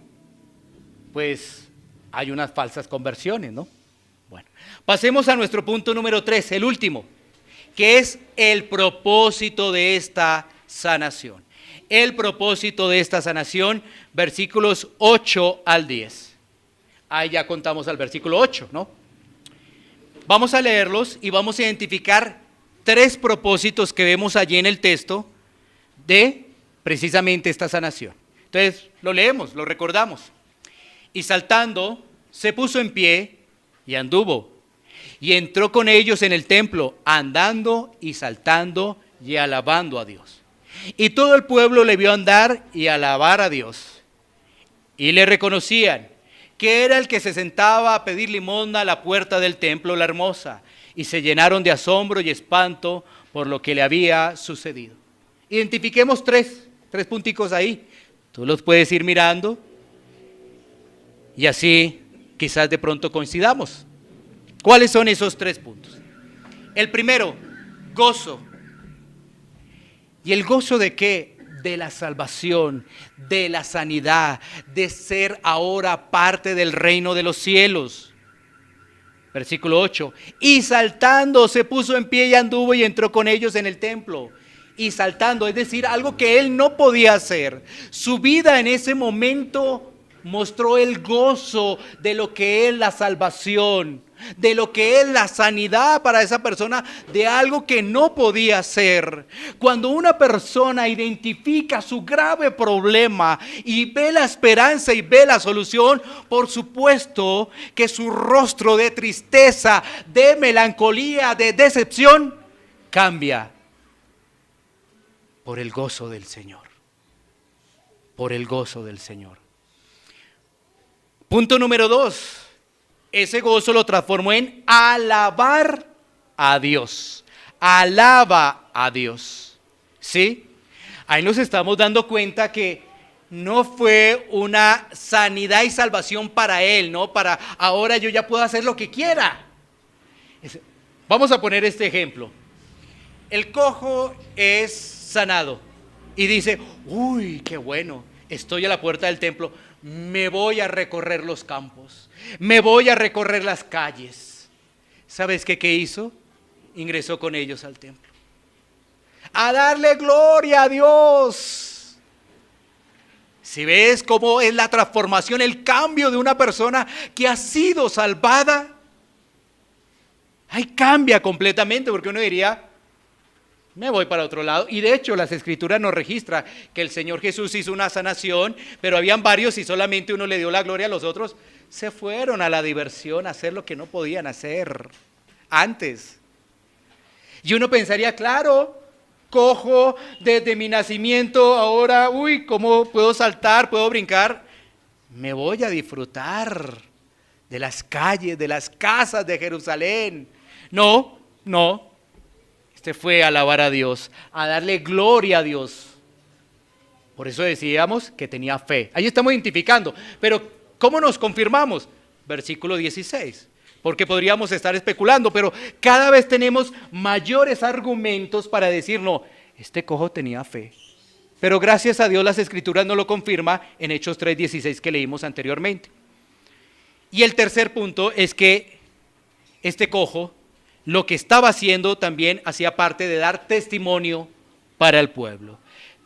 pues hay unas falsas conversiones, ¿no? Bueno, pasemos a nuestro punto número 3, el último, que es el propósito de esta sanación. El propósito de esta sanación, versículos 8 al 10. Ahí ya contamos al versículo 8, ¿no? Vamos a leerlos y vamos a identificar 3 propósitos que vemos allí en el texto de precisamente esta sanación. Entonces, lo leemos, lo recordamos. Y saltando, se puso en pie y anduvo. Y entró con ellos en el templo, andando y saltando y alabando a Dios. Y todo el pueblo le vio andar y alabar a Dios. Y le reconocían que era el que se sentaba a pedir limosna a la puerta del templo, la hermosa. Y se llenaron de asombro y espanto por lo que le había sucedido. Identifiquemos tres punticos ahí. Tú los puedes ir mirando y así quizás de pronto coincidamos. ¿Cuáles son esos 3 puntos? El primero, gozo. ¿Y el gozo de qué? De la salvación, de la sanidad, de ser ahora parte del reino de los cielos. Versículo 8, y saltando se puso en pie y anduvo y entró con ellos en el templo. Y saltando, es decir, algo que él no podía hacer. Su vida en ese momento mostró el gozo de lo que es la salvación, de lo que es la sanidad para esa persona, de algo que no podía hacer. Cuando una persona identifica su grave problema y ve la esperanza y ve la solución, por supuesto que su rostro de tristeza, de melancolía, de decepción, cambia. por el gozo del Señor. Por el gozo del Señor. Punto número 2. Ese gozo lo transformó en alabar a Dios. Alaba a Dios. ¿Sí? Ahí nos estamos dando cuenta que no fue una sanidad y salvación para él, ¿no? Para ahora yo ya puedo hacer lo que quiera. Vamos a poner este ejemplo. El cojo es sanado y dice, uy, qué bueno, estoy a la puerta del templo, me voy a recorrer los campos, me voy a recorrer las calles. ¿Sabes qué hizo? Ingresó con ellos al templo. A darle gloria a Dios. Si ves cómo es la transformación, el cambio de una persona que ha sido salvada, ahí cambia completamente, porque uno diría, me voy para otro lado. Y de hecho las Escrituras nos registran que el Señor Jesús hizo una sanación, pero habían varios y solamente uno le dio la gloria, a los otros se fueron a la diversión a hacer lo que no podían hacer antes. Y uno pensaría, claro, cojo desde mi nacimiento, ahora, uy, ¿cómo puedo saltar, puedo brincar? Me voy a disfrutar de las calles, de las casas de Jerusalén. No. Este fue a alabar a Dios, a darle gloria a Dios. Por eso decíamos que tenía fe. Ahí estamos identificando. Pero ¿cómo nos confirmamos? Versículo 16. Porque podríamos estar especulando, pero cada vez tenemos mayores argumentos para decir, no, este cojo tenía fe. Pero gracias a Dios las Escrituras nos lo confirman en Hechos 3:16 que leímos anteriormente. Y el tercer punto es que este cojo, lo que estaba haciendo también hacía parte de dar testimonio para el pueblo.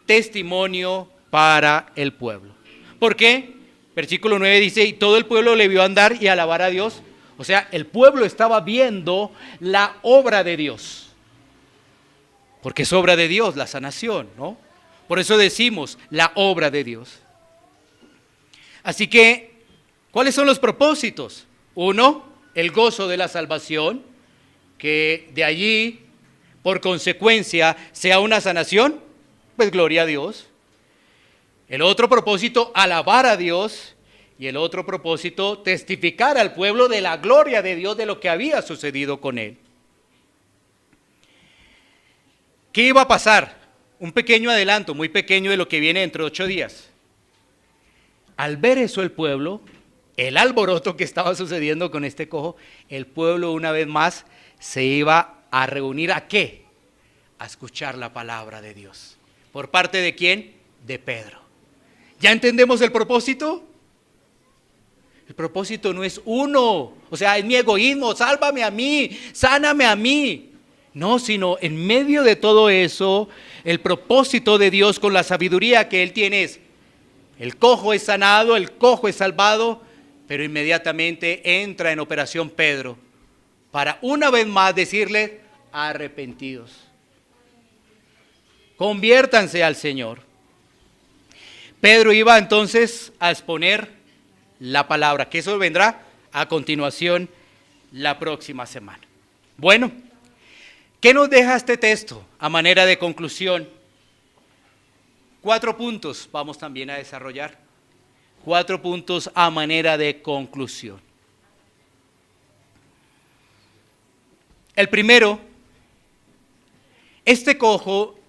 Testimonio para el pueblo. ¿Por qué? Versículo 9 dice, y todo el pueblo le vio andar y alabar a Dios. O sea, el pueblo estaba viendo la obra de Dios. Porque es obra de Dios la sanación, ¿no? Por eso decimos la obra de Dios. Así que, ¿cuáles son los propósitos? 1, el gozo de la salvación, que de allí, por consecuencia, sea una sanación, pues gloria a Dios. El otro propósito, alabar a Dios. Y el otro propósito, testificar al pueblo de la gloria de Dios, de lo que había sucedido con él. ¿Qué iba a pasar? Un pequeño adelanto, muy pequeño de lo que viene dentro de 8 días. Al ver eso el pueblo, el alboroto que estaba sucediendo con este cojo, el pueblo una vez más se iba a reunir ¿a qué? A escuchar la palabra de Dios. ¿Por parte de quién? De Pedro. ¿Ya entendemos el propósito? El propósito no es uno, o sea, es mi egoísmo, sálvame a mí, sáname a mí. No, sino en medio de todo eso, el propósito de Dios con la sabiduría que Él tiene es, el cojo es sanado, el cojo es salvado, pero inmediatamente entra en operación Pedro para una vez más decirle, arrepentidos, conviértanse al Señor. Pedro iba entonces a exponer la palabra, que eso vendrá a continuación la próxima semana. Bueno, ¿qué nos deja este texto a manera de conclusión? 4 puntos vamos también a desarrollar. 4 puntos a manera de conclusión. El primero, este cojo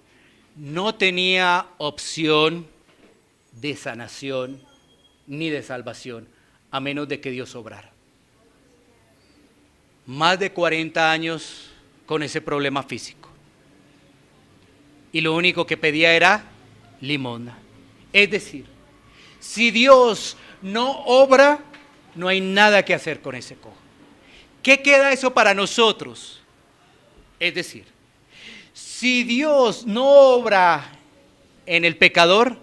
no tenía opción de sanación ni de salvación, a menos de que Dios obrara. Más de 40 años con ese problema físico. Y lo único que pedía era limosna. Es decir, si Dios no obra, no hay nada que hacer con ese cojo. ¿Qué queda eso para nosotros? Es decir, si Dios no obra en el pecador,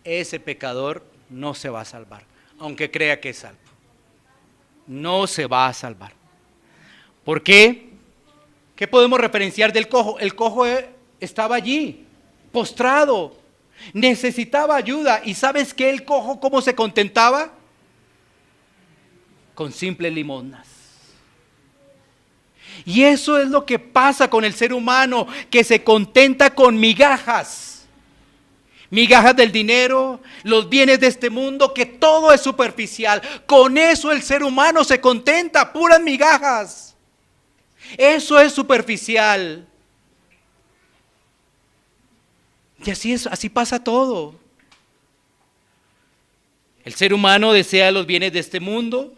ese pecador no se va a salvar, aunque crea que es salvo. No se va a salvar. ¿Por qué? ¿Qué podemos referenciar del cojo? El cojo estaba allí, postrado, necesitaba ayuda. ¿Y sabes qué el cojo cómo se contentaba? Con simples limosnas. Y eso es lo que pasa con el ser humano, que se contenta con migajas. Migajas del dinero, los bienes de este mundo, que todo es superficial. Con eso el ser humano se contenta, puras migajas. Eso es superficial. Y así es, así pasa todo. El ser humano desea los bienes de este mundo,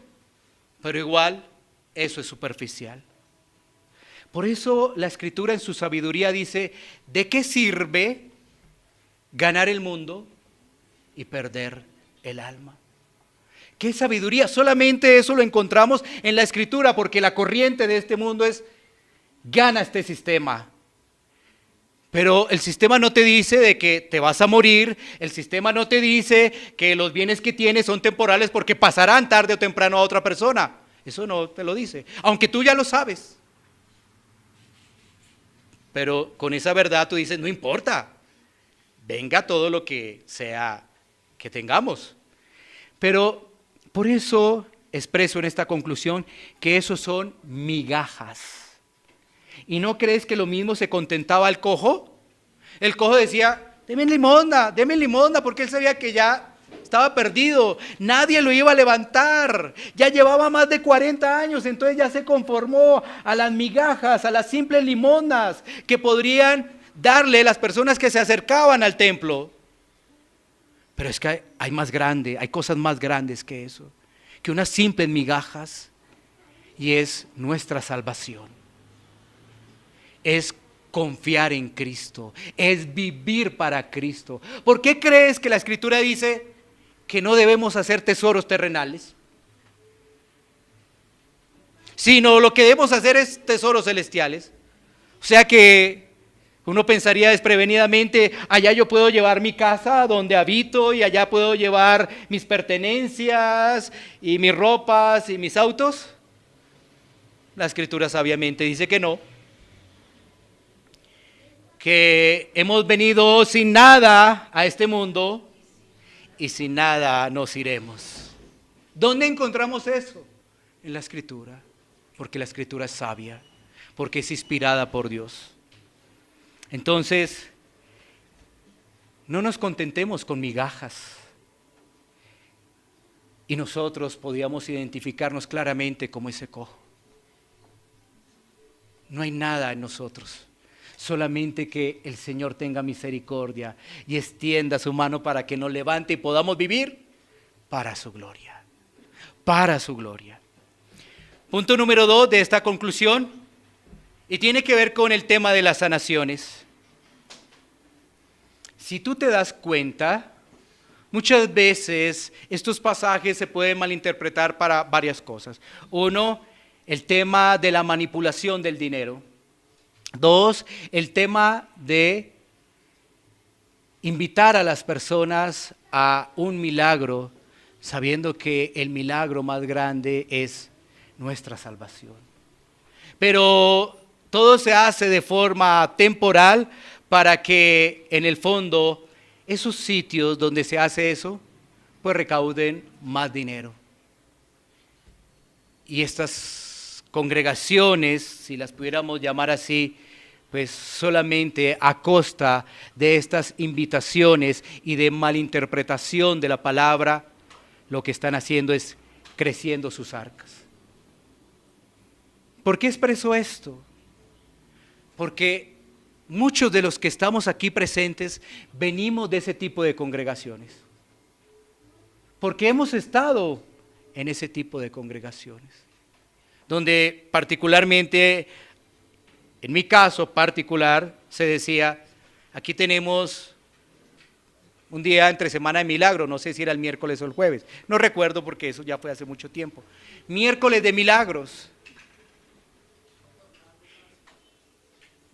pero igual eso es superficial. Por eso la Escritura en su sabiduría dice, ¿de qué sirve ganar el mundo y perder el alma? ¿Qué sabiduría? Solamente eso lo encontramos en la Escritura, porque la corriente de este mundo es, gana este sistema. Pero el sistema no te dice de que te vas a morir, el sistema no te dice que los bienes que tienes son temporales porque pasarán tarde o temprano a otra persona. Eso no te lo dice, aunque tú ya lo sabes. Pero con esa verdad tú dices, no importa, venga todo lo que sea que tengamos. Pero por eso expreso en esta conclusión que esos son migajas. ¿Y no crees que lo mismo se contentaba el cojo? El cojo decía, deme limosna, porque él sabía que ya estaba perdido, nadie lo iba a levantar, ya llevaba más de 40 años, entonces ya se conformó a las migajas, a las simples limosnas que podrían darle las personas que se acercaban al templo. Pero es que hay más grande, hay cosas más grandes que eso, que unas simples migajas, y es nuestra salvación. Es confiar en Cristo, es vivir para Cristo. ¿Por qué crees que la Escritura dice que no debemos hacer tesoros terrenales? Sino lo que debemos hacer es tesoros celestiales. O sea que uno pensaría desprevenidamente, allá yo puedo llevar mi casa donde habito y allá puedo llevar mis pertenencias y mis ropas y mis autos. La Escritura sabiamente dice que no. Que hemos venido sin nada a este mundo y sin nada nos iremos. ¿Dónde encontramos eso? En la Escritura, porque la Escritura es sabia, porque es inspirada por Dios. Entonces, no nos contentemos con migajas. Y nosotros podíamos identificarnos claramente como ese cojo. No hay nada en nosotros. Solamente que el Señor tenga misericordia y extienda su mano para que nos levante y podamos vivir para su gloria. Para su gloria. Punto número 2 de esta conclusión, y tiene que ver con el tema de las sanaciones. Si tú te das cuenta, muchas veces estos pasajes se pueden malinterpretar para varias cosas. Uno, el tema de la manipulación del dinero. 2, el tema de invitar a las personas a un milagro, sabiendo que el milagro más grande es nuestra salvación. Pero todo se hace de forma temporal para que en el fondo esos sitios donde se hace eso, pues recauden más dinero. Y estas congregaciones, si las pudiéramos llamar así, pues solamente a costa de estas invitaciones y de malinterpretación de la palabra, lo que están haciendo es creciendo sus arcas. ¿Por qué expreso esto? Porque muchos de los que estamos aquí presentes venimos de ese tipo de congregaciones. Porque hemos estado en ese tipo de congregaciones, donde particularmente, en mi caso particular, se decía, aquí tenemos un día entre semana de milagro, no sé si era el miércoles o el jueves, no recuerdo porque eso ya fue hace mucho tiempo. Miércoles de milagros,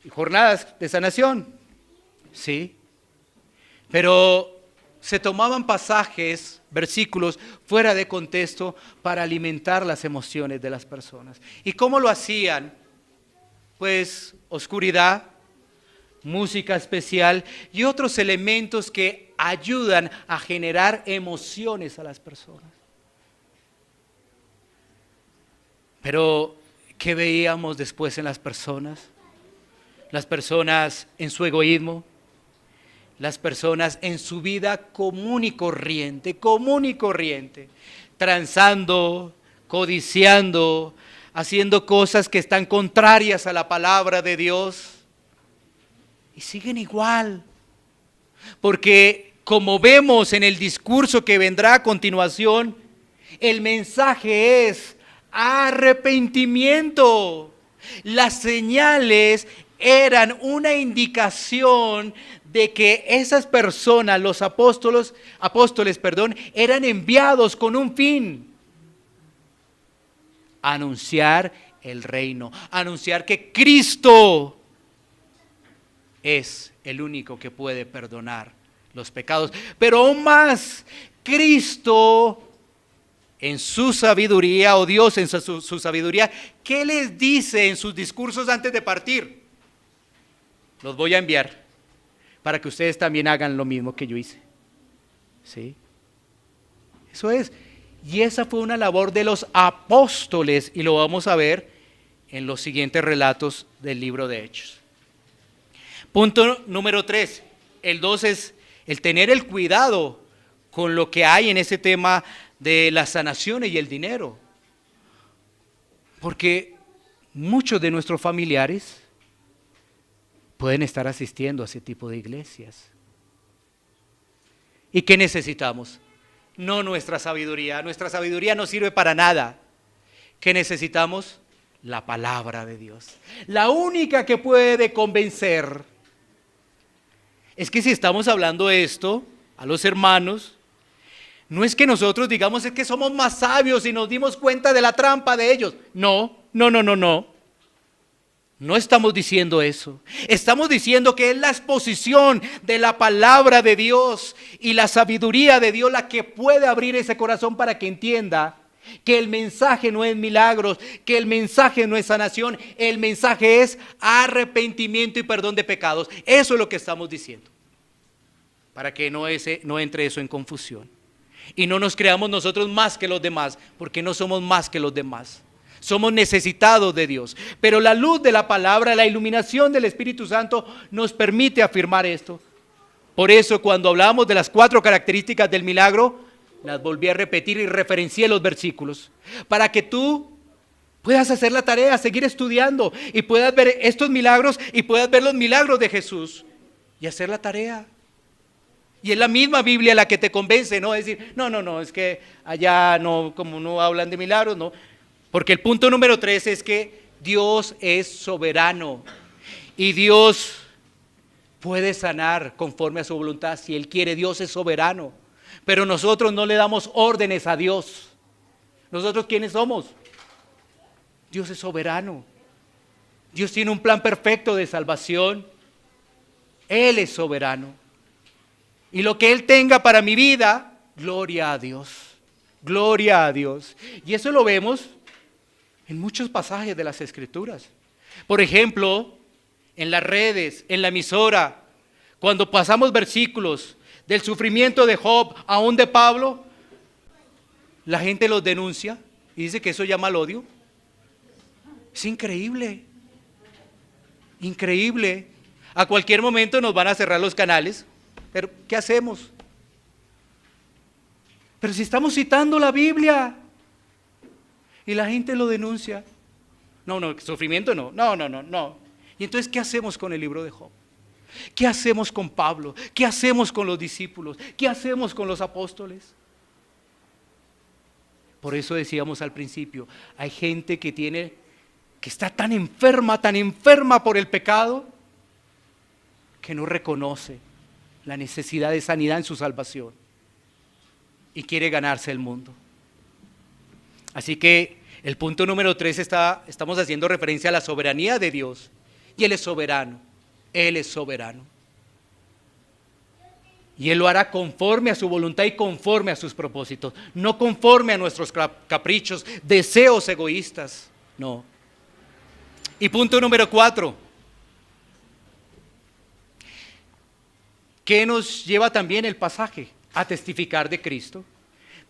y jornadas de sanación, sí, pero se tomaban pasajes, versículos fuera de contexto para alimentar las emociones de las personas. ¿Y cómo lo hacían? Pues oscuridad, música especial y otros elementos que ayudan a generar emociones a las personas. Pero, ¿qué veíamos después en las personas? Las personas en su egoísmo, las personas en su vida común y corriente, transando, codiciando, haciendo cosas que están contrarias a la palabra de Dios y siguen igual. Porque como vemos en el discurso que vendrá a continuación, el mensaje es arrepentimiento. Las señales eran una indicación de que esas personas, los apóstoles, eran enviados con un fin: anunciar el reino, anunciar que Cristo es el único que puede perdonar los pecados. Pero aún más, Cristo en su sabiduría, o Dios en su sabiduría, ¿qué les dice en sus discursos antes de partir? Los voy a enviar para que ustedes también hagan lo mismo que yo hice. ¿Sí? Eso es. Y esa fue una labor de los apóstoles, y lo vamos a ver en los siguientes relatos del libro de Hechos. Punto número 3. El 2 es el tener el cuidado con lo que hay en ese tema de las sanaciones y el dinero. Porque muchos de nuestros familiares pueden estar asistiendo a ese tipo de iglesias. ¿Y qué necesitamos? No nuestra sabiduría no sirve para nada. ¿Qué necesitamos? La palabra de Dios. La única que puede convencer. Es que si estamos hablando esto a los hermanos, no es que nosotros digamos es que somos más sabios y nos dimos cuenta de la trampa de ellos. No. No estamos diciendo eso. Estamos diciendo que es la exposición de la palabra de Dios y la sabiduría de Dios la que puede abrir ese corazón para que entienda que el mensaje no es milagros, que el mensaje no es sanación, el mensaje es arrepentimiento y perdón de pecados. Eso es lo que estamos diciendo, para que no entre eso en confusión. Y no nos creamos nosotros más que los demás, porque no somos más que los demás. Somos necesitados de Dios. Pero la luz de la palabra, la iluminación del Espíritu Santo nos permite afirmar esto. Por eso cuando hablamos de las 4 características del milagro, las volví a repetir y referencié los versículos, para que tú puedas hacer la tarea, seguir estudiando y puedas ver estos milagros y puedas ver los milagros de Jesús y hacer la tarea. Y es la misma Biblia la que te convence, no decir, no, es que allá no, como no hablan de milagros, no. Porque el punto número 3 es que Dios es soberano y Dios puede sanar conforme a su voluntad. Si Él quiere, Dios es soberano. Pero nosotros no le damos órdenes a Dios. ¿Nosotros quiénes somos? Dios es soberano. Dios tiene un plan perfecto de salvación. Él es soberano. Y lo que Él tenga para mi vida, gloria a Dios. Gloria a Dios. Y eso lo vemos en muchos pasajes de las Escrituras. Por ejemplo, en las redes, en la emisora, cuando pasamos versículos del sufrimiento de Job, aún de Pablo, la gente los denuncia y dice que eso llama al odio. Es increíble, increíble. A cualquier momento nos van a cerrar los canales, pero ¿qué hacemos? Pero si estamos citando la Biblia y la gente lo denuncia. No, sufrimiento no. Y entonces, ¿qué hacemos con el libro de Job? ¿Qué hacemos con Pablo? ¿Qué hacemos con los discípulos? ¿Qué hacemos con los apóstoles? Por eso decíamos al principio, hay gente que está tan enferma por el pecado, que no reconoce la necesidad de sanidad en su salvación y quiere ganarse el mundo. Así que el punto número 3 estamos haciendo referencia a la soberanía de Dios. Y Él es soberano. Él es soberano. Y Él lo hará conforme a su voluntad y conforme a sus propósitos. No conforme a nuestros caprichos, deseos egoístas. No. Y punto número 4. ¿Qué nos lleva también el pasaje? A testificar de Cristo.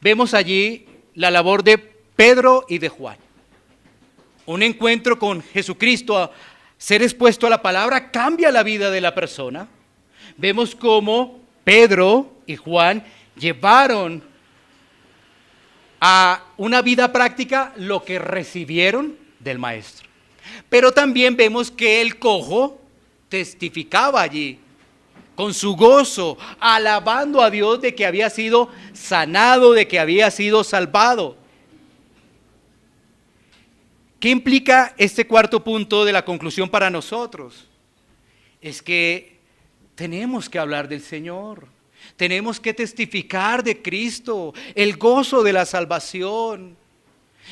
Vemos allí la labor de Pedro y de Juan. Un encuentro con Jesucristo, a ser expuesto a la palabra, cambia la vida de la persona. vemos cómo Pedro y Juan llevaron a una vida práctica lo que recibieron del maestro. Pero también vemos que el cojo testificaba allí con su gozo, alabando a Dios de que había sido sanado, de que había sido salvado. ¿Qué implica este cuarto punto de la conclusión para nosotros? Es que tenemos que hablar del Señor, tenemos que testificar de Cristo, el gozo de la salvación.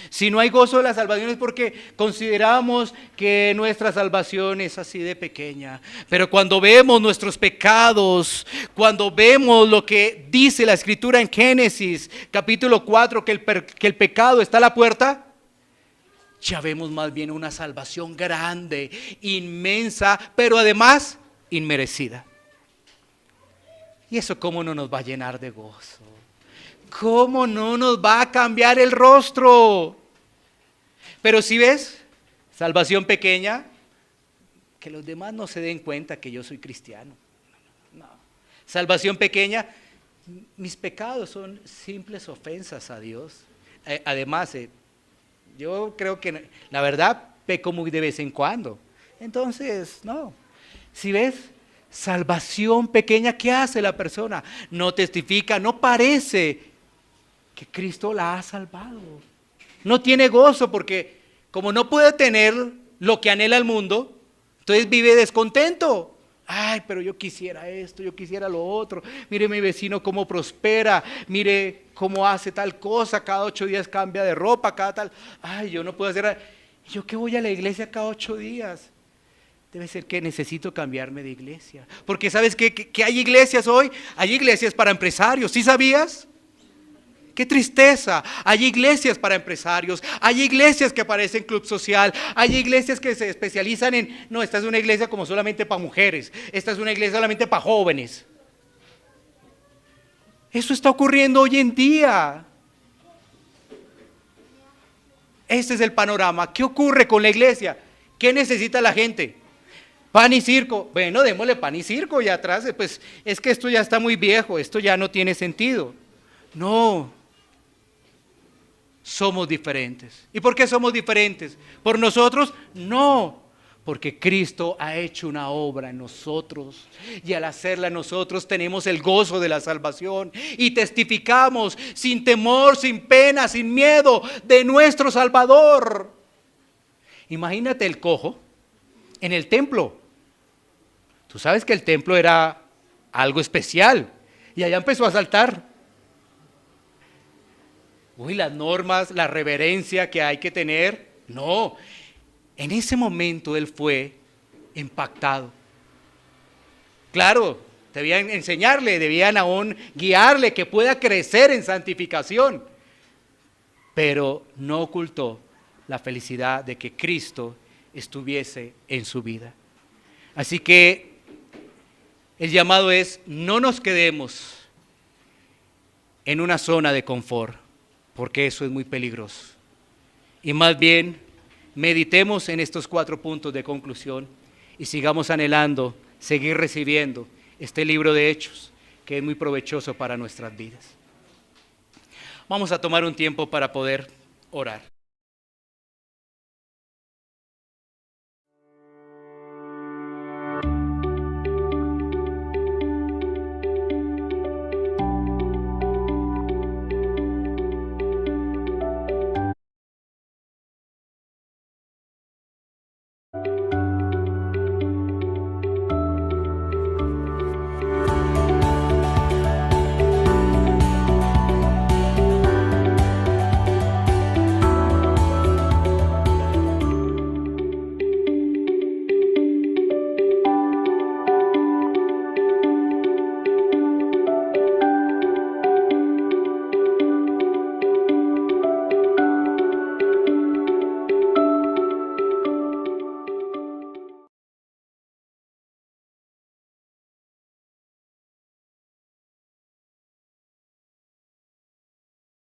Si no hay gozo de la salvación es porque consideramos que nuestra salvación es así de pequeña. Pero cuando vemos nuestros pecados, cuando vemos lo que dice la Escritura en Génesis capítulo 4, que el pecado está a la puerta, ya vemos más bien una salvación grande, inmensa, pero además inmerecida. ¿Y eso cómo no nos va a llenar de gozo? ¿Cómo no nos va a cambiar el rostro? Pero si ves, salvación pequeña, que los demás no se den cuenta que yo soy cristiano. No. Salvación pequeña, mis pecados son simples ofensas a Dios. Además, yo creo que la verdad peco muy de vez en cuando. Entonces, no. Si ves, salvación pequeña, ¿qué hace la persona? No testifica, no parece que Cristo la ha salvado. No tiene gozo porque como no puede tener lo que anhela el mundo, entonces vive descontento. Ay, pero yo quisiera esto, yo quisiera lo otro. Mire mi vecino cómo prospera, mire cómo hace tal cosa, cada 8 días cambia de ropa, cada tal. Ay, yo no puedo hacer. ¿Yo qué voy a la iglesia cada 8 días? Debe ser que necesito cambiarme de iglesia. Porque ¿sabes qué hay iglesias hoy? Hay iglesias para empresarios, ¿sí sabías? ¡Qué tristeza! Hay iglesias para empresarios, hay iglesias que parecen club social, hay iglesias que se especializan en, no, esta es una iglesia como solamente para mujeres, esta es una iglesia solamente para jóvenes. Eso está ocurriendo hoy en día. Este es el panorama. ¿Qué ocurre con la iglesia? ¿Qué necesita la gente? Pan y circo. Bueno, démosle pan y circo y atrás, pues es que esto ya está muy viejo, esto ya no tiene sentido. No. Somos diferentes. ¿Y por qué somos diferentes? ¿Por nosotros? No, porque Cristo ha hecho una obra en nosotros y al hacerla nosotros tenemos el gozo de la salvación y testificamos sin temor, sin pena, sin miedo de nuestro Salvador. Imagínate el cojo en el templo. Tú sabes que el templo era algo especial y allá empezó a saltar. Uy, las normas, la reverencia que hay que tener. No, en ese momento él fue impactado. Claro, debían enseñarle, debían aún guiarle que pueda crecer en santificación. Pero no ocultó la felicidad de que Cristo estuviese en su vida. Así que el llamado es, no nos quedemos en una zona de confort, porque eso es muy peligroso. Y más bien, meditemos en estos 4 puntos de conclusión y sigamos anhelando, seguir recibiendo este libro de Hechos, que es muy provechoso para nuestras vidas. Vamos a tomar un tiempo para poder orar.